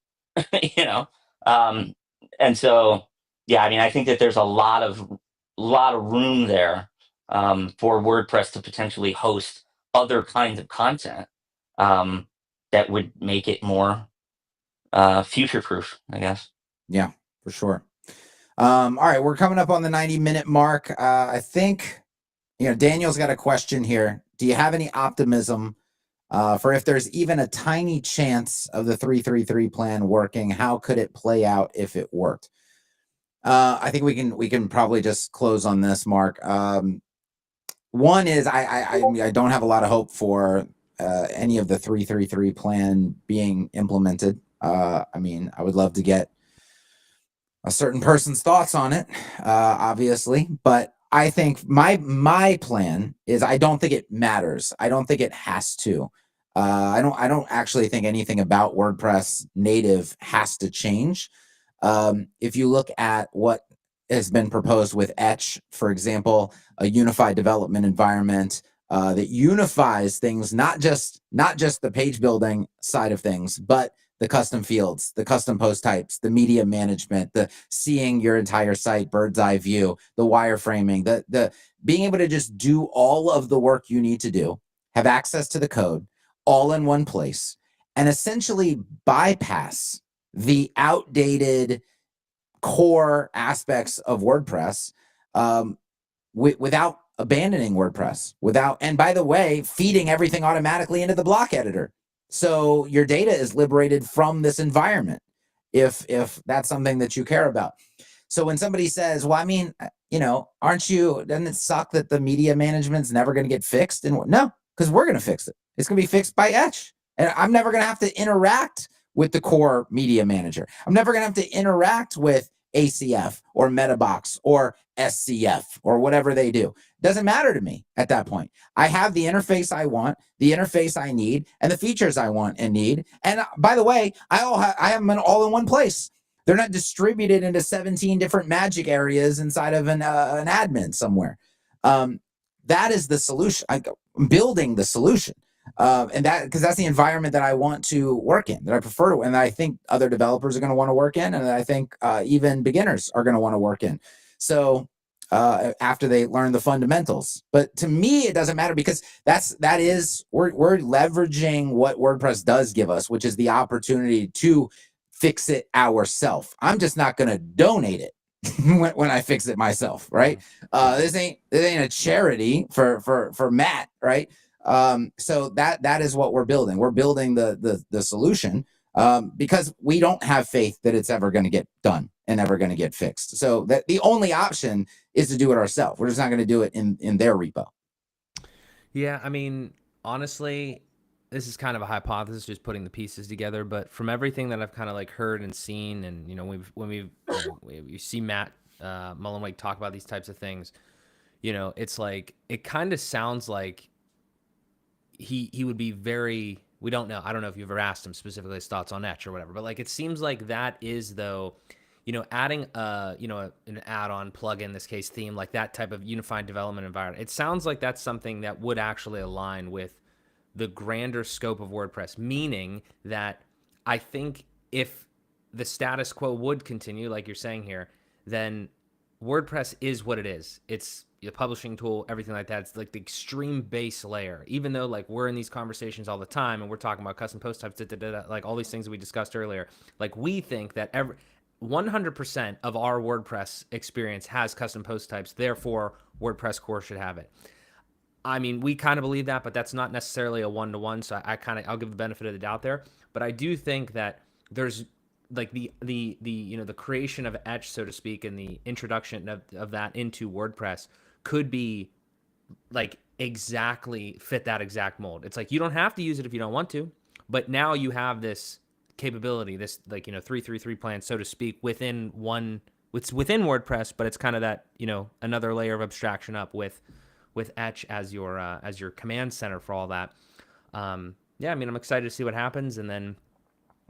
you know. And so, yeah, I mean, I think that there's a lot of room there for WordPress to potentially host other kinds of content that would make it more future proof, I guess.
Yeah, for sure. All right, we're coming up on the 90-minute mark. I think, Daniel's got a question here. Do you have any optimism for if there's even a tiny chance of the 333 plan working? How could it play out if it worked? I think we can probably just close on this, Mark. One is I don't have a lot of hope for any of the 333 plan being implemented. I mean, I would love to get a certain person's thoughts on it, obviously, but I think my plan is I don't think it matters. I don't think it has to. I don't actually think anything about WordPress native has to change. If you look at what has been proposed with Etch, for example, a unified development environment that unifies things, not just the page building side of things, but the custom fields, the custom post types, the media management, the seeing your entire site, bird's eye view, the wireframing, the being able to just do all of the work you need to do, have access to the code all in one place, and essentially bypass the outdated core aspects of WordPress without abandoning WordPress, and by the way, feeding everything automatically into the block editor. So your data is liberated from this environment if that's something that you care about. So when somebody says, well, I mean, aren't you, doesn't it suck that the media management's never going to get fixed? And no, because we're going to fix it. It's going to be fixed by Etch. And I'm never going to have to interact with the core media manager. I'm never going to have to interact with ACF or Metabox or SCF or whatever they do. Doesn't matter to me at that point. I have the interface I want, the interface I need, and the features I want and need. And by the way, I have them all in one place. They're not distributed into 17 different magic areas inside of an admin somewhere. That is the solution. I'm building the solution. And that, because that's the environment that I want to work in, that I prefer to, and that I think other developers are going to want to work in, and that I think even beginners are going to want to work in. So after they learn the fundamentals, but to me, it doesn't matter, because we're leveraging what WordPress does give us, which is the opportunity to fix it ourselves. I'm just not going to donate it when I fix it myself, right? This ain't a charity for Matt, right? So that is what we're building. We're building the solution because we don't have faith that it's ever going to get done and ever going to get fixed. So that the only option is to do it ourselves. We're just not going to do it in their repo.
Yeah, I mean, honestly, this is kind of a hypothesis, just putting the pieces together. But from everything that I've kind of like heard and seen, and you see Matt Mullenweg talk about these types of things, it's like, it kind of sounds like he would be very, we don't know. I don't know if you've ever asked him specifically his thoughts on Etch or whatever, but like, it seems like that is, though, adding an add-on plugin, in this case theme, like that type of unified development environment. It sounds like that's something that would actually align with the grander scope of WordPress, meaning that I think if the status quo would continue, like you're saying here, then WordPress is what it is. It's the publishing tool, everything like that. It's like the extreme base layer. Even though like we're in these conversations all the time and we're talking about custom post types, like all these things that we discussed earlier, like we think that 100% of our WordPress experience has custom post types. Therefore, WordPress core should have it. I mean, we kind of believe that, but that's not necessarily a one-to-one. So I'll give the benefit of the doubt there. But I do think that there's like the creation of Etch, so to speak, and the introduction of that into WordPress could be like exactly fit that exact mold. It's like, you don't have to use it if you don't want to, but now you have this capability, this 333 plan, so to speak, within WordPress, but it's kind of that, another layer of abstraction up with Etch as your command center for all that. Yeah, I mean, I'm excited to see what happens, and then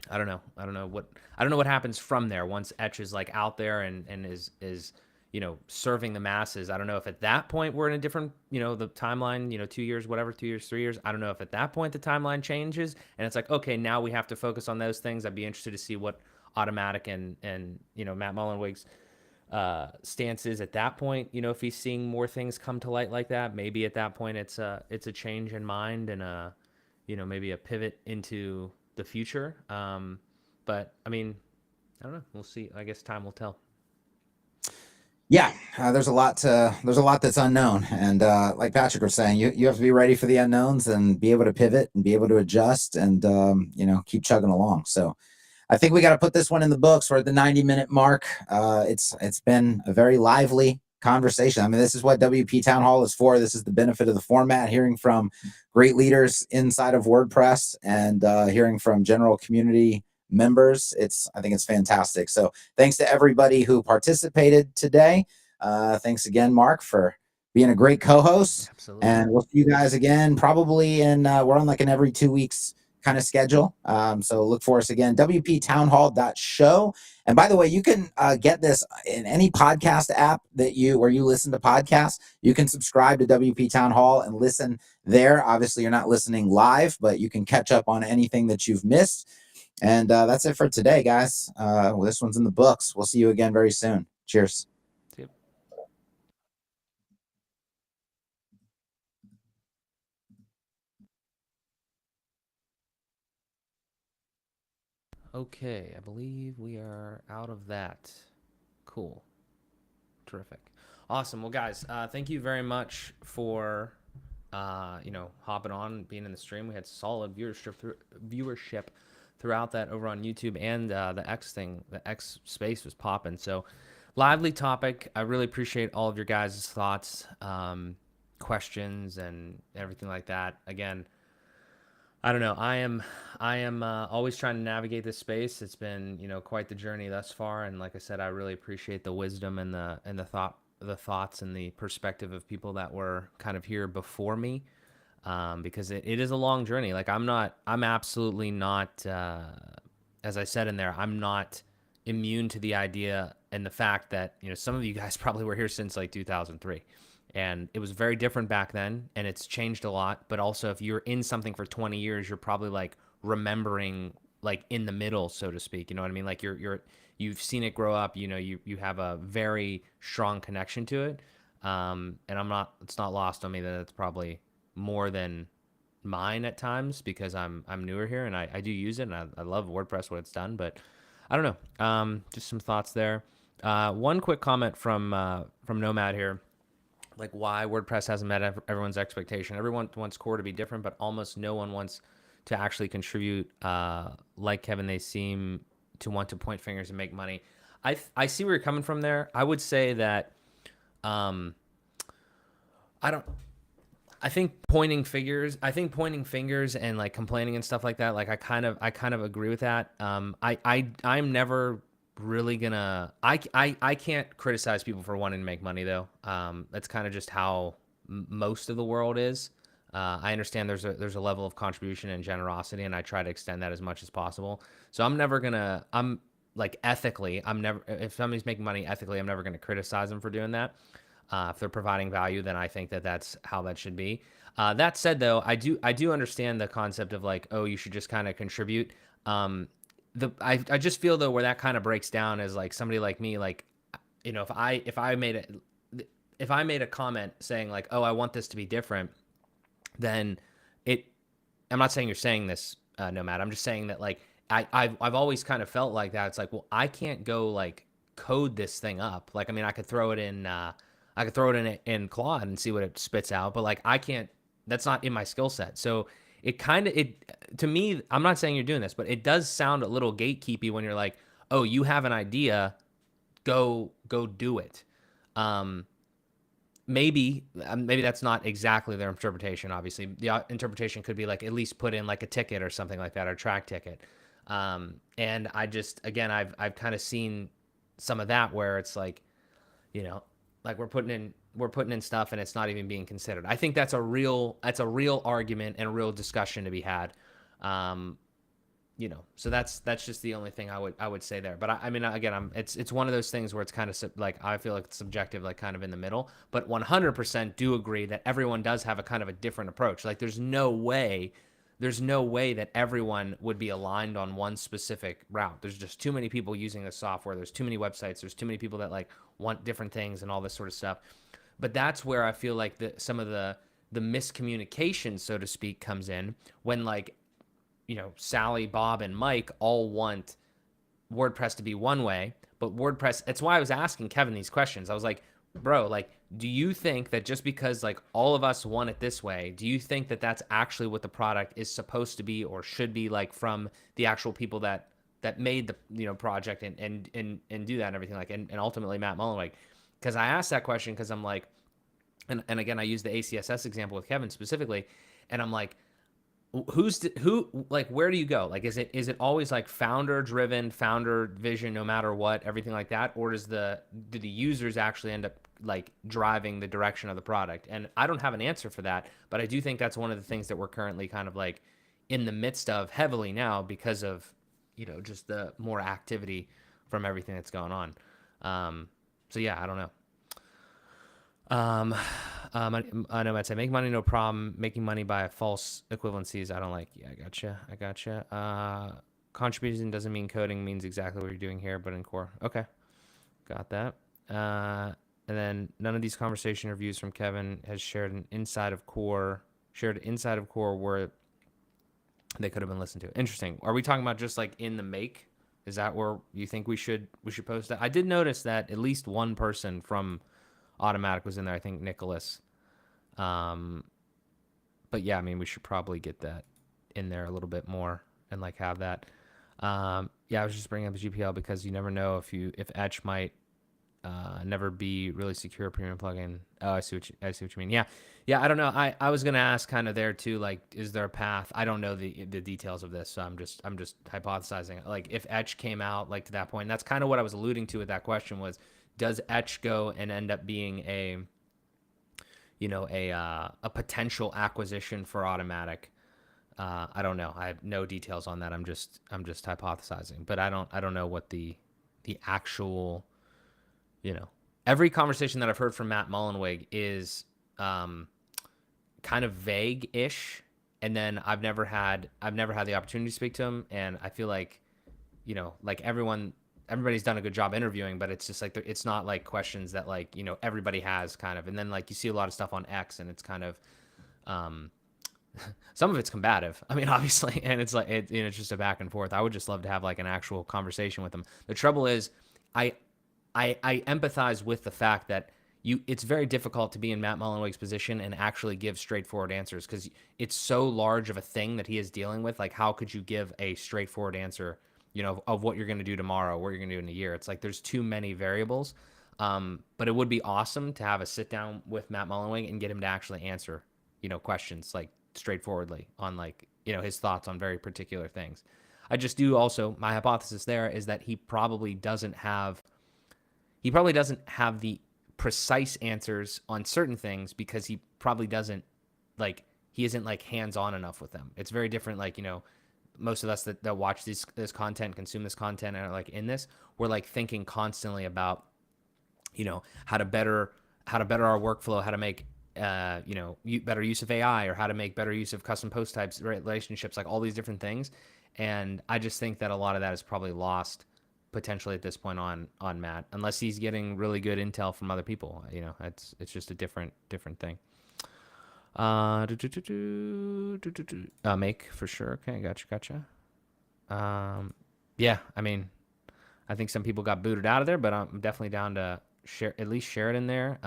I don't know what happens from there once Etch is like out there and is serving the masses. I don't know if at that point we're in a different, the timeline, 2 years, whatever, 2 years, 3 years. I don't know if at that point the timeline changes and it's like, okay, now we have to focus on those things. I'd be interested to see what Automatic and Matt Mullenweg's stance is at that point. If he's seeing more things come to light like that, maybe at that point it's a change in mind and maybe a pivot into the future. But I mean, I don't know. We'll see. I guess time will tell.
Yeah, there's a lot that's unknown, and like Patrick was saying, you have to be ready for the unknowns and be able to pivot and be able to adjust and keep chugging along. So I think we got to put this one in the books. We're at the 90-minute mark. It's been a very lively conversation. I mean, this is what WP Town Hall is for. This is the benefit of the format, hearing from great leaders inside of WordPress and hearing from general community members. I think it's fantastic. So thanks to everybody who participated today. Thanks again, Mark, for being a great co-host.
Absolutely.
And we'll see you guys again probably we're on like an every 2 weeks kind of schedule. So look for us again, wptownhall.show. And by the way, you can get this in any podcast app where you listen to podcasts. You can subscribe to WP Town Hall and listen there. Obviously, you're not listening live, but you can catch up on anything that you've missed. And that's it for today, guys. This one's in the books. We'll see you again very soon. Cheers.
See you. Okay, I believe we are out of that. Cool. Terrific. Awesome. Well, guys, thank you very much for hopping on, being in the stream. We had solid viewership throughout that over on YouTube, and the X space was popping. So lively topic. I really appreciate all of your guys' thoughts, questions, and everything like that. Again, I don't know. I am always trying to navigate this space. It's been, quite the journey thus far, and like I said, I really appreciate the wisdom and the thoughts and the perspective of people that were kind of here before me, because it is a long journey. Like I'm absolutely not, as I said in there, I'm not immune to the idea and the fact that some of you guys probably were here since like 2003. And it was very different back then, and it's changed a lot. But also, if you're in something for 20 years, you're probably like remembering, like in the middle, so to speak. You know what I mean? Like you've seen it grow up. You have a very strong connection to it. And it's not lost on me that it's probably more than mine at times, because I'm newer here and I do use it, and I love WordPress, what it's done. But I don't know. Just some thoughts there. One quick comment from Nomad here. Like why WordPress hasn't met everyone's expectation. Everyone wants core to be different, but almost no one wants to actually contribute. Like Kevin, they seem to want to point fingers and make money. I see where you're coming from there. I would say that I think pointing fingers and like complaining and stuff like that. Like I kind of agree with that. I'm never really gonna I can't criticize people for wanting to make money though. That's kind of just how most of the world is. I understand there's a level of contribution and generosity, and I try to extend that as much as possible. So I'm like ethically, if somebody's making money ethically, I'm never gonna criticize them for doing that. If they're providing value, then I think that that's how that should be. That said, though, I do understand the concept of like, oh, you should just kind of contribute. I just feel though where that kind of breaks down is like somebody like me, like, if I made a comment saying like, oh, I want this to be different, then I'm not saying you're saying this, Nomad. I'm just saying that like I've always kind of felt like that. It's like, well, I can't go like code this thing up. Like, I mean, I could throw it in Claude and see what it spits out, but like I can't. That's not in my skill set. So to me, I'm not saying you're doing this, but it does sound a little gatekeepy when you're like, oh, you have an idea, go do it. Maybe that's not exactly their interpretation. Obviously, the interpretation could be like at least put in like a ticket or something like that, or track ticket. And I just, again, I've kind of seen some of that where it's like, like we're putting in stuff and it's not even being considered. I think that's a real argument and a real discussion to be had. So that's just the only thing I would say there. But I mean, again, it's one of those things where it's kind of like, I feel like it's subjective, like kind of in the middle, but 100% do agree that everyone does have a kind of a different approach. Like there's no way that everyone would be aligned on one specific route. There's just too many people using the software. There's too many websites. There's too many people that like want different things and all this sort of stuff. But that's where I feel like some of the miscommunication, so to speak, comes in when like, Sally, Bob, and Mike all want WordPress to be one way, but WordPress, that's why I was asking Kevin these questions. I was like, bro, like, do you think that just because like all of us want it this way, do you think that that's actually what the product is supposed to be or should be, like from the actual people that made the project and do that and everything, like, and ultimately Matt Mullen, like, because I asked that question because I'm like, and again, I use the ACSS example with Kevin specifically, and I'm like, who like, where do you go? Like, is it always like founder driven, founder vision, no matter what, everything like that? Or do the users actually end up like driving the direction of the product? And I don't have an answer for that, but I do think that's one of the things that we're currently kind of like in the midst of heavily now because of, just the more activity from everything that's going on. So yeah, I don't know. I know I'd say make money, no problem. Making money by false equivalencies, I don't like. Yeah, I gotcha. Contribution doesn't mean coding, means exactly what you're doing here, but in core. Okay, got that. And then none of these conversation reviews from Kevin has shared inside of core where they could have been listened to. Interesting. Are we talking about just like in the make? Is that where you think we should post that? I did notice that at least one person from Automatic was in there, I think Nicholas. But yeah, I mean, we should probably get that in there a little bit more and like have that. Yeah, I was just bringing up the GPL because you never know if Etch might never be really secure premium plugin. Oh, I see what you mean. Yeah. I don't know. I was gonna ask kind of there too. Like, is there a path? I don't know the details of this, so I'm just hypothesizing. Like, if Etch came out like to that point, and that's kind of what I was alluding to with that question was, does Etch go and end up being a a potential acquisition for Automatic? I don't know. I have no details on that. I'm just hypothesizing, but I don't know what the actual, every conversation that I've heard from Matt Mullenweg is kind of vague-ish, and then I've never had the opportunity to speak to him, and I feel like, like everybody's done a good job interviewing, but it's just like it's not like questions that like everybody has kind of, and then like you see a lot of stuff on X, and it's kind of some of it's combative. I mean, obviously, and it's like it's just a back and forth. I would just love to have like an actual conversation with them. The trouble is, I empathize with the fact that it's very difficult to be in Matt Mullenweg's position and actually give straightforward answers because it's so large of a thing that he is dealing with. Like, how could you give a straightforward answer, of what you're going to do tomorrow, what you're going to do in a year? It's like there's too many variables. But it would be awesome to have a sit down with Matt Mullenweg and get him to actually answer, questions like straightforwardly on like, his thoughts on very particular things. I just do also, my hypothesis there is that he probably doesn't have the precise answers on certain things because he probably doesn't he isn't like hands-on enough with them. It's very different. Like, most of us that watch this content, consume this content, and are like in this, we're like thinking constantly about, how to better our workflow, how to make, better use of AI, or how to make better use of custom post types, relationships, like all these different things. And I just think that a lot of that is probably lost potentially at this point on Matt, unless he's getting really good intel from other people. It's just a different thing. Make for sure. Okay, gotcha. Yeah, I mean, I think some people got booted out of there, but I'm definitely down to share it in there.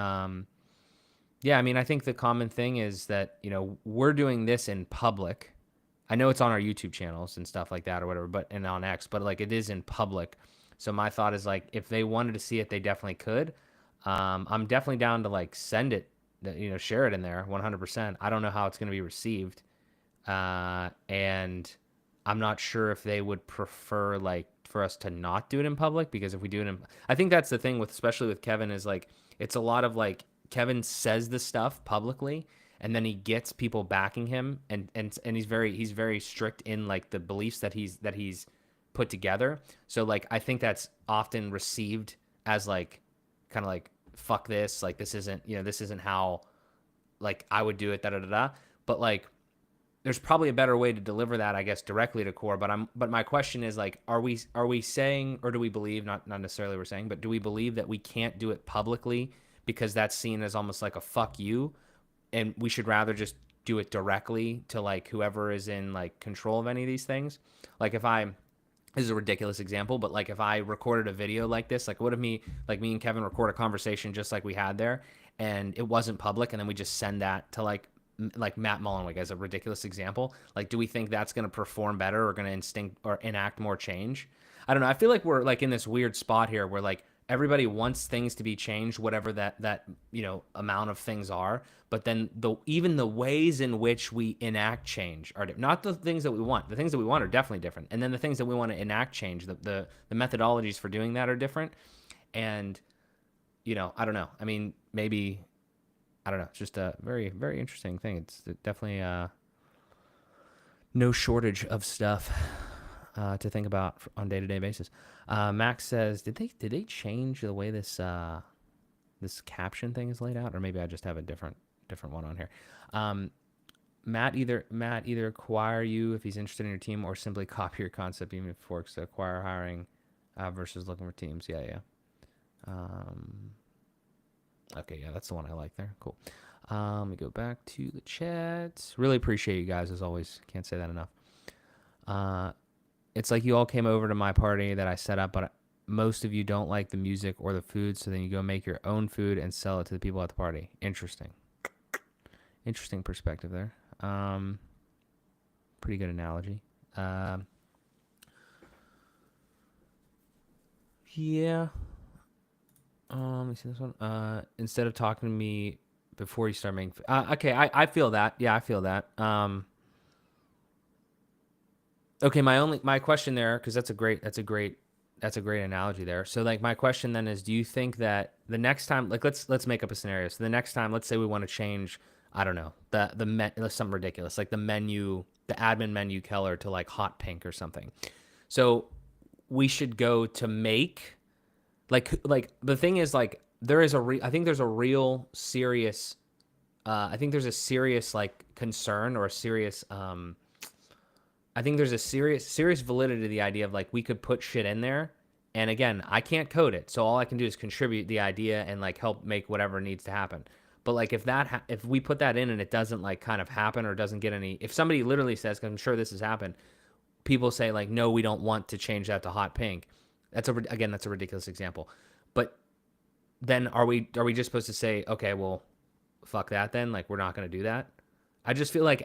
Yeah, I mean, I think the common thing is that, we're doing this in public. I know it's on our YouTube channels and stuff like that or whatever, and on X, but like it is in public. So my thought is like, if they wanted to see it, they definitely could. I'm definitely down to like send it, share it in there 100%. I don't know how it's going to be received. And I'm not sure if they would prefer like for us to not do it in public, because if we do it I think that's the thing especially with Kevin, is like, it's a lot of like, Kevin says the stuff publicly and then he gets people backing him, and he's very strict in like the beliefs that he's put together. So like, I think that's often received as like, kind of like, fuck this, like this isn't how like I would do it, but like, there's probably a better way to deliver that, I guess, directly to core. But my question is like, are we saying, or do we believe, not necessarily we're saying, but do we believe that we can't do it publicly because that's seen as almost like a fuck you, and we should rather just do it directly to like whoever is in like control of any of these things? Like, this is a ridiculous example, but like if I recorded a video like this, like what if me and Kevin record a conversation just like we had there, and it wasn't public, and then we just send that to like Matt Mullenweg as a ridiculous example. Like, do we think that's going to perform better, or going to enact more change? I don't know. I feel like we're like in this weird spot here where like everybody wants things to be changed, whatever that amount of things are. But then even the ways in which we enact change are not the things that we want. The things that we want are definitely different. And then the things that we want to enact change, the methodologies for doing that are different. And, I don't know. I mean, maybe, I don't know. It's just a very, very interesting thing. It's definitely no shortage of stuff to think about on day-to-day basis. Max says, did they change the way this caption thing is laid out, or maybe I just have a different one on here? Matt either acquire you if he's interested in your team, or simply copy your concept, even if it works. So acquire hiring versus looking for teams. Yeah. Okay, yeah, that's the one I like there. Cool. Let me go back to the chat. Really appreciate you guys, as always. Can't say that enough. It's like you all came over to my party that I set up, but most of you don't like the music or the food, so then you go make your own food and sell it to the people at the party. Interesting perspective there. Pretty good analogy. Yeah. Let me see this one. Instead of talking to me before you start making. Okay, I feel that. Yeah, I feel that. Okay, my question there, because that's a great analogy there. So like my question then is, do you think that the next time, like let's make up a scenario. So the next time, let's say we want to change, I don't know, something ridiculous, like the admin menu color to like hot pink or something. So we should go to make like the thing is like I think there's a real serious I think there's a serious like concern or a serious I think there's a serious validity to the idea of like we could put shit in there, and again, I can't code it, so all I can do is contribute the idea and like help make whatever needs to happen. But like if we put that in and it doesn't like kind of happen or doesn't get any, if somebody literally says, 'cause I'm sure this has happened, people say like, no, we don't want to change that to hot pink. That's a ridiculous example, but then are we just supposed to say, okay, well, fuck that then? Like we're not going to do that? I just feel like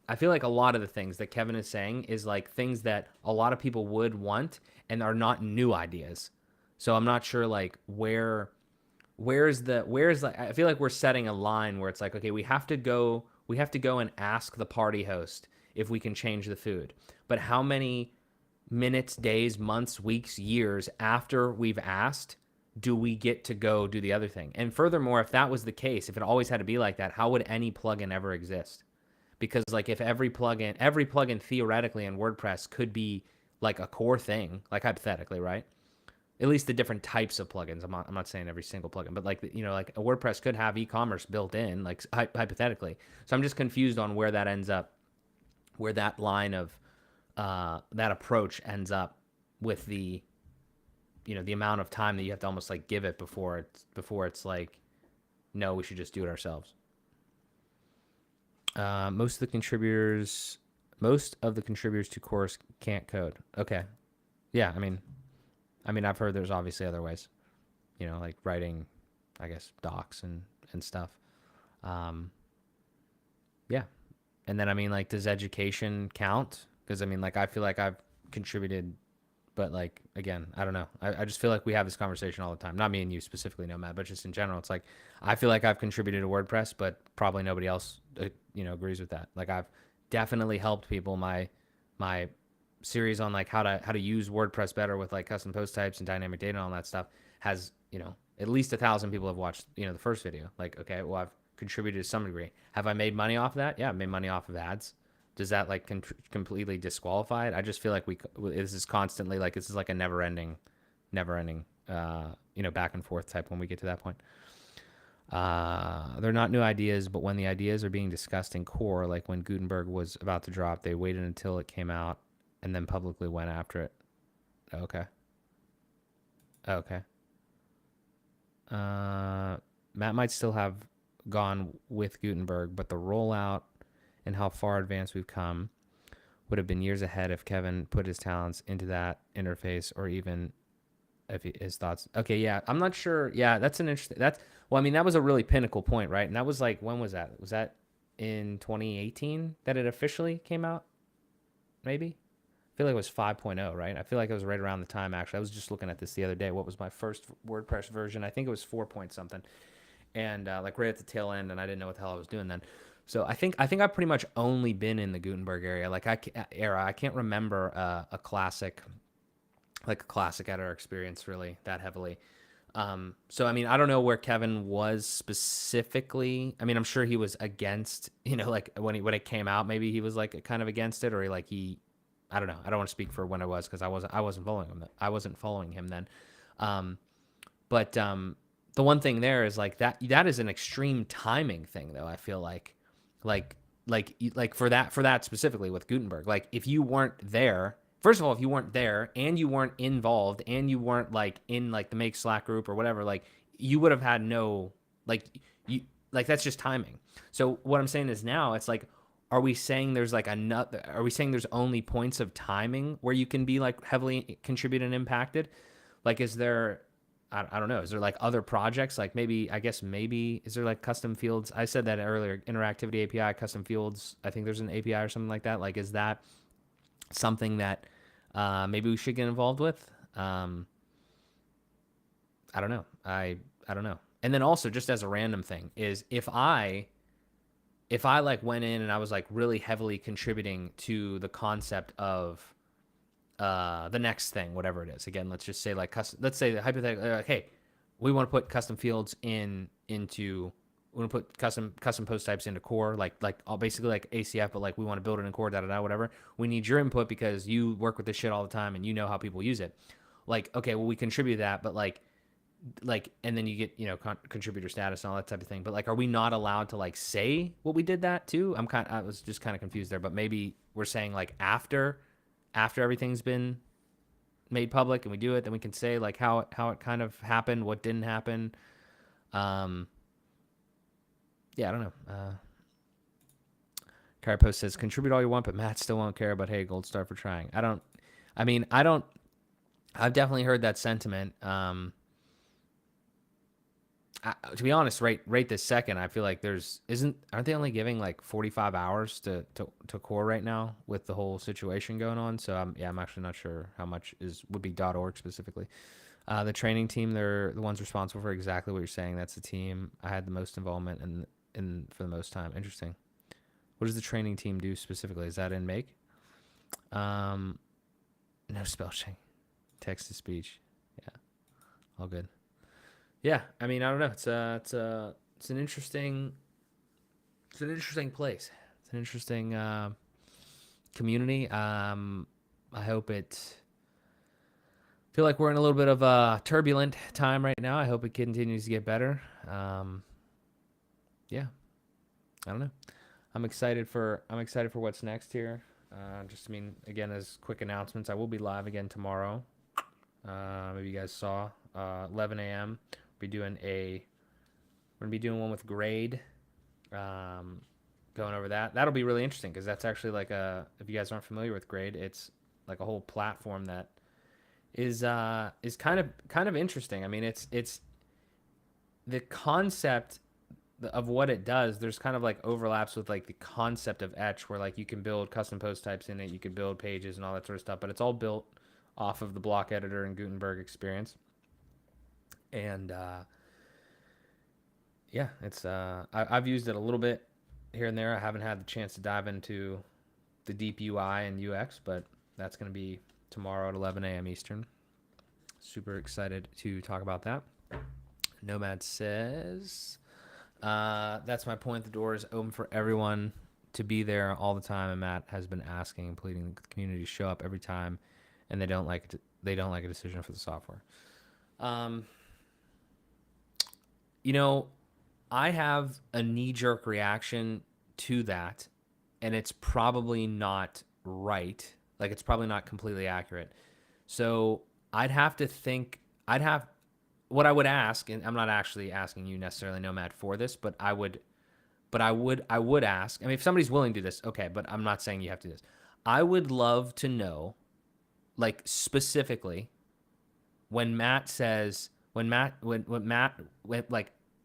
I feel like a lot of the things that Kevin is saying is like things that a lot of people would want and are not new ideas. So I'm not sure like I feel like we're setting a line where it's like, okay, we have to go and ask the party host if we can change the food. But how many minutes, days, months, weeks, years after we've asked do we get to go do the other thing? And furthermore, if that was the case, if it always had to be like that, how would any plugin ever exist? Because like if every plugin theoretically in WordPress could be like a core thing, like hypothetically, right? At least the different types of plugins. I'm not saying every single plugin, but like like a WordPress could have e-commerce built in, like hypothetically. So I'm just confused on where that ends up, where that line of that approach ends up with the the amount of time that you have to almost like give it before it's like, no, we should just do it ourselves. Most of the contributors to course can't code. Okay. Yeah, I mean I've heard there's obviously other ways, like writing, I guess, docs and stuff. Yeah. And then I mean, like, does education count? Because I mean, like, I feel like I've contributed, but like, again, I don't know. I just feel like we have this conversation all the time. Not me and you specifically, Nomad, but just in general. It's like, I feel like I've contributed to WordPress, but probably nobody else, agrees with that. Like I've definitely helped people. My series on like how to use WordPress better with like custom post types and dynamic data and all that stuff has, at least 1,000 people have watched, the first video. Like, okay, well, I've contributed to some degree. Have I made money off of that? Yeah, I made money off of ads. Does that like completely disqualify it? I just feel like this is constantly like, this is like a never ending, back and forth type when we get to that point. They're not new ideas, but when the ideas are being discussed in core, like when Gutenberg was about to drop, they waited until it came out and then publicly went after it. Okay. Matt might still have gone with Gutenberg, but the rollout and how far advanced we've come would have been years ahead if Kevin put his talents into that interface, or even if his thoughts. Okay, yeah, I'm not sure. Yeah, that's an interesting. Well, I mean, that was a really pinnacle point, right? And that was like, when was that? Was that in 2018 that it officially came out? Maybe. I feel like it was 5.0, right? I feel like it was right around the time. Actually, I was just looking at this the other day. What was my first WordPress version? I think it was 4 point something, and like right at the tail end, and I didn't know what the hell I was doing then. So I think I've pretty much only been in the Gutenberg area. Like I can't remember a classic editor experience really that heavily. So I mean, I don't know where Kevin was specifically. I mean, I'm sure he was against, like when it came out, maybe he was like kind of against it, or I don't know. I don't want to speak for when I was, because I wasn't following him. I wasn't following him then. But the one thing there is like that is an extreme timing thing, though. I feel like for that specifically with Gutenberg, like if you weren't there, first of all, if you weren't there and you weren't involved and you weren't like in like the Make Slack group or whatever, like you would have had no, like you, like that's just timing. So what I'm saying is now it's like, are we saying there's only points of timing where you can be like heavily contributed and impacted? Like, is there, I don't know. Is there like other projects? Like maybe is there like custom fields? I said that earlier, interactivity API, custom fields. I think there's an API or something like that. Like, is that something that maybe we should get involved with? I don't know. I don't know. And then also just as a random thing is if I like went in and I was like really heavily contributing to the concept of the next thing, whatever it is. Again, let's just say like let's say hypothetically like, hey, we want to put custom fields into we want to put custom post types into core, like all basically like ACF, but like we want to build it in core, whatever. We need your input because you work with this shit all the time and you know how people use it. Like, okay, well we contribute that, but like and then you get contributor status and all that type of thing. But like, are we not allowed to like say what we did that too? I was just kind of confused there, but maybe we're saying like after everything's been made public and we do it, then we can say like how it kind of happened, what didn't happen. Yeah, I don't know. Carrie Post says contribute all you want, but Matt still won't care. But hey, gold star for trying. I've definitely heard that sentiment. To be honest, right this second, I feel like aren't they only giving like 45 hours to core right now with the whole situation going on? So I'm actually not sure how much would be .org specifically. The training team, they're the ones responsible for exactly what you're saying. That's the team I had the most involvement in for the most time. Interesting. What does the training team do specifically? Is that in Make? No spell check, text to speech. Yeah, all good. Yeah, I mean, I don't know. It's an interesting place. It's an interesting community. I hope feel like we're in a little bit of a turbulent time right now. I hope it continues to get better. Yeah, I don't know. I'm excited for what's next here. Again, as quick announcements, I will be live again tomorrow. Maybe you guys saw 11 a.m. We're gonna be doing one with Grade, going over that. That'll be really interesting because that's actually like if you guys aren't familiar with Grade, it's like a whole platform that is kind of interesting. I mean, it's the concept of what it does. There's kind of like overlaps with like the concept of Etch, where like you can build custom post types in it, you can build pages and all that sort of stuff, but it's all built off of the block editor and Gutenberg experience. And yeah, it's I've used it a little bit here and there. I haven't had the chance to dive into the deep UI and UX, but that's going to be tomorrow at 11 a.m. Eastern. Super excited to talk about that. Nomad says, that's my point. The door is open for everyone to be there all the time, and Matt has been asking and pleading the community to show up every time, and they don't like a decision for the software. I have a knee-jerk reaction to that, and it's probably not right. Like, it's probably not completely accurate. So what I would ask, and I'm not actually asking you necessarily, Nomad, for this, but I would ask. I mean, if somebody's willing to do this, okay, but I'm not saying you have to do this. I would love to know, like, specifically,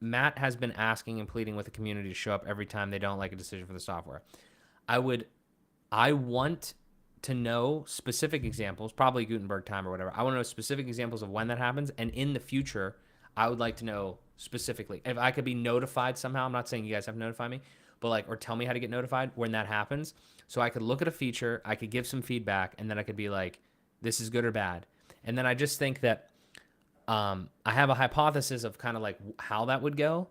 Matt has been asking and pleading with the community to show up every time they don't like a decision for the software. I want to know specific examples, probably Gutenberg time or whatever. I want to know specific examples of when that happens. And in the future, I would like to know specifically if I could be notified somehow. I'm not saying you guys have to notify me, but or tell me how to get notified when that happens. So I could look at a feature, I could give some feedback, and then I could be like, this is good or bad. And then I just think that I have a hypothesis of kind of like how that would go,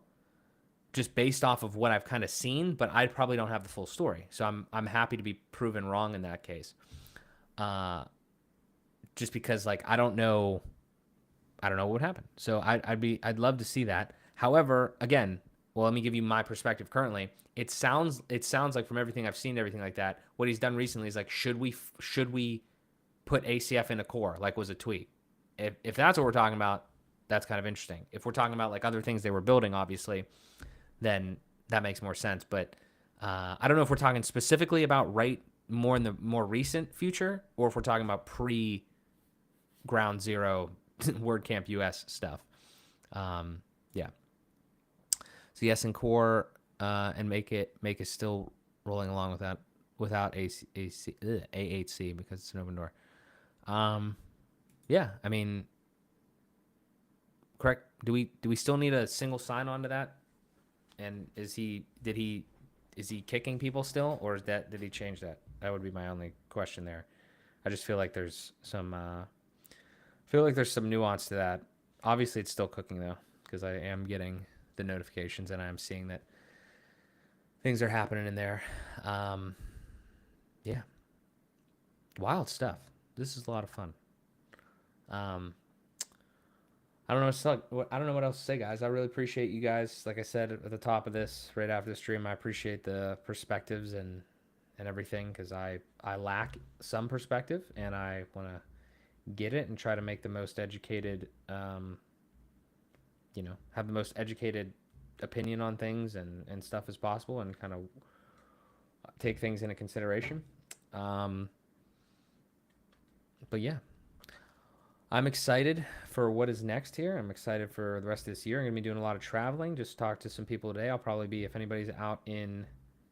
just based off of what I've kind of seen, but I probably don't have the full story. So I'm happy to be proven wrong in that case. Just because like I don't know what would happen. So I'd love to see that. However, again, well, let me give you my perspective currently. It sounds like from everything I've seen, everything like that, what he's done recently is like, should we put ACF in a core? Like, was a tweet. If that's what we're talking about, that's kind of interesting. If we're talking about like other things they were building, obviously, then that makes more sense. But I don't know if we're talking specifically about more in the more recent future, or if we're talking about pre-ground zero WordCamp US stuff. Yeah. So yes, in core and make it still rolling along without AHC because it's an open door. Yeah, I mean, correct? Do we still need a single sign-on to that? And is he kicking people still, or did he change that? That would be my only question there. I just feel like there's some nuance to that. Obviously, it's still cooking though, because I am getting the notifications and I am seeing that things are happening in there. Yeah, wild stuff. This is a lot of fun. I don't know what else to say, guys. I really appreciate you guys. Like I said at the top of this, right after the stream, I appreciate the perspectives and everything, because I lack some perspective and I want to get it and try to make the most educated, have the most educated opinion on things and stuff as possible, and kind of take things into consideration. But yeah, I'm excited for what is next here. I'm excited for the rest of this year. I'm going to be doing a lot of traveling. Just talked to some people today. I'll probably be, if anybody's out in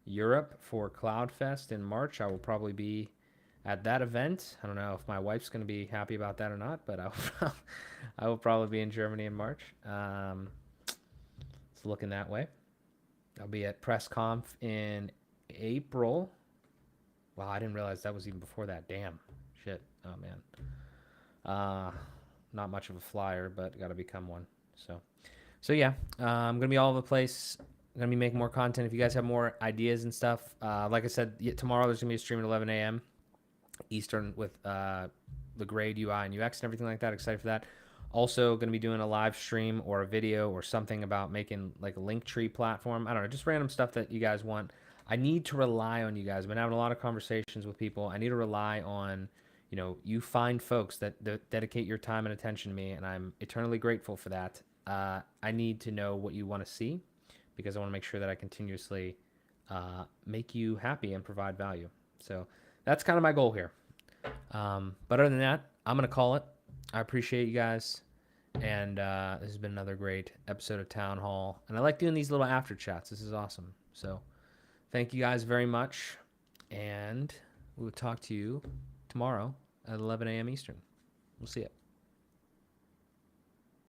Europe for CloudFest in March, I will probably be at that event. I don't know if my wife's going to be happy about that or not, but I will probably be in Germany in March. It's looking that way. I'll be at PressConf in April. Wow, I didn't realize that was even before that. Damn. Shit. Oh, man. Not much of a flyer, but got to become one. So yeah, I'm going to be all over the place. I'm going to be making more content. If you guys have more ideas and stuff, like I said, tomorrow there's going to be a stream at 11 a.m. Eastern with the grade UI and UX and everything like that. Excited for that. Also going to be doing a live stream or a video or something about making like a Linktree platform. I don't know, just random stuff that you guys want. I need to rely on you guys. I've been having a lot of conversations with people. I need to rely on, you find folks that dedicate your time and attention to me, and I'm eternally grateful for that. I need to know what you want to see, because I want to make sure that I continuously make you happy and provide value. So that's kind of my goal here. But other than that, I'm going to call it. I appreciate you guys. And this has been another great episode of Town Hall. And I like doing these little after chats. This is awesome. So thank you guys very much. And we will talk to you tomorrow at 11 a.m. Eastern. We'll see you.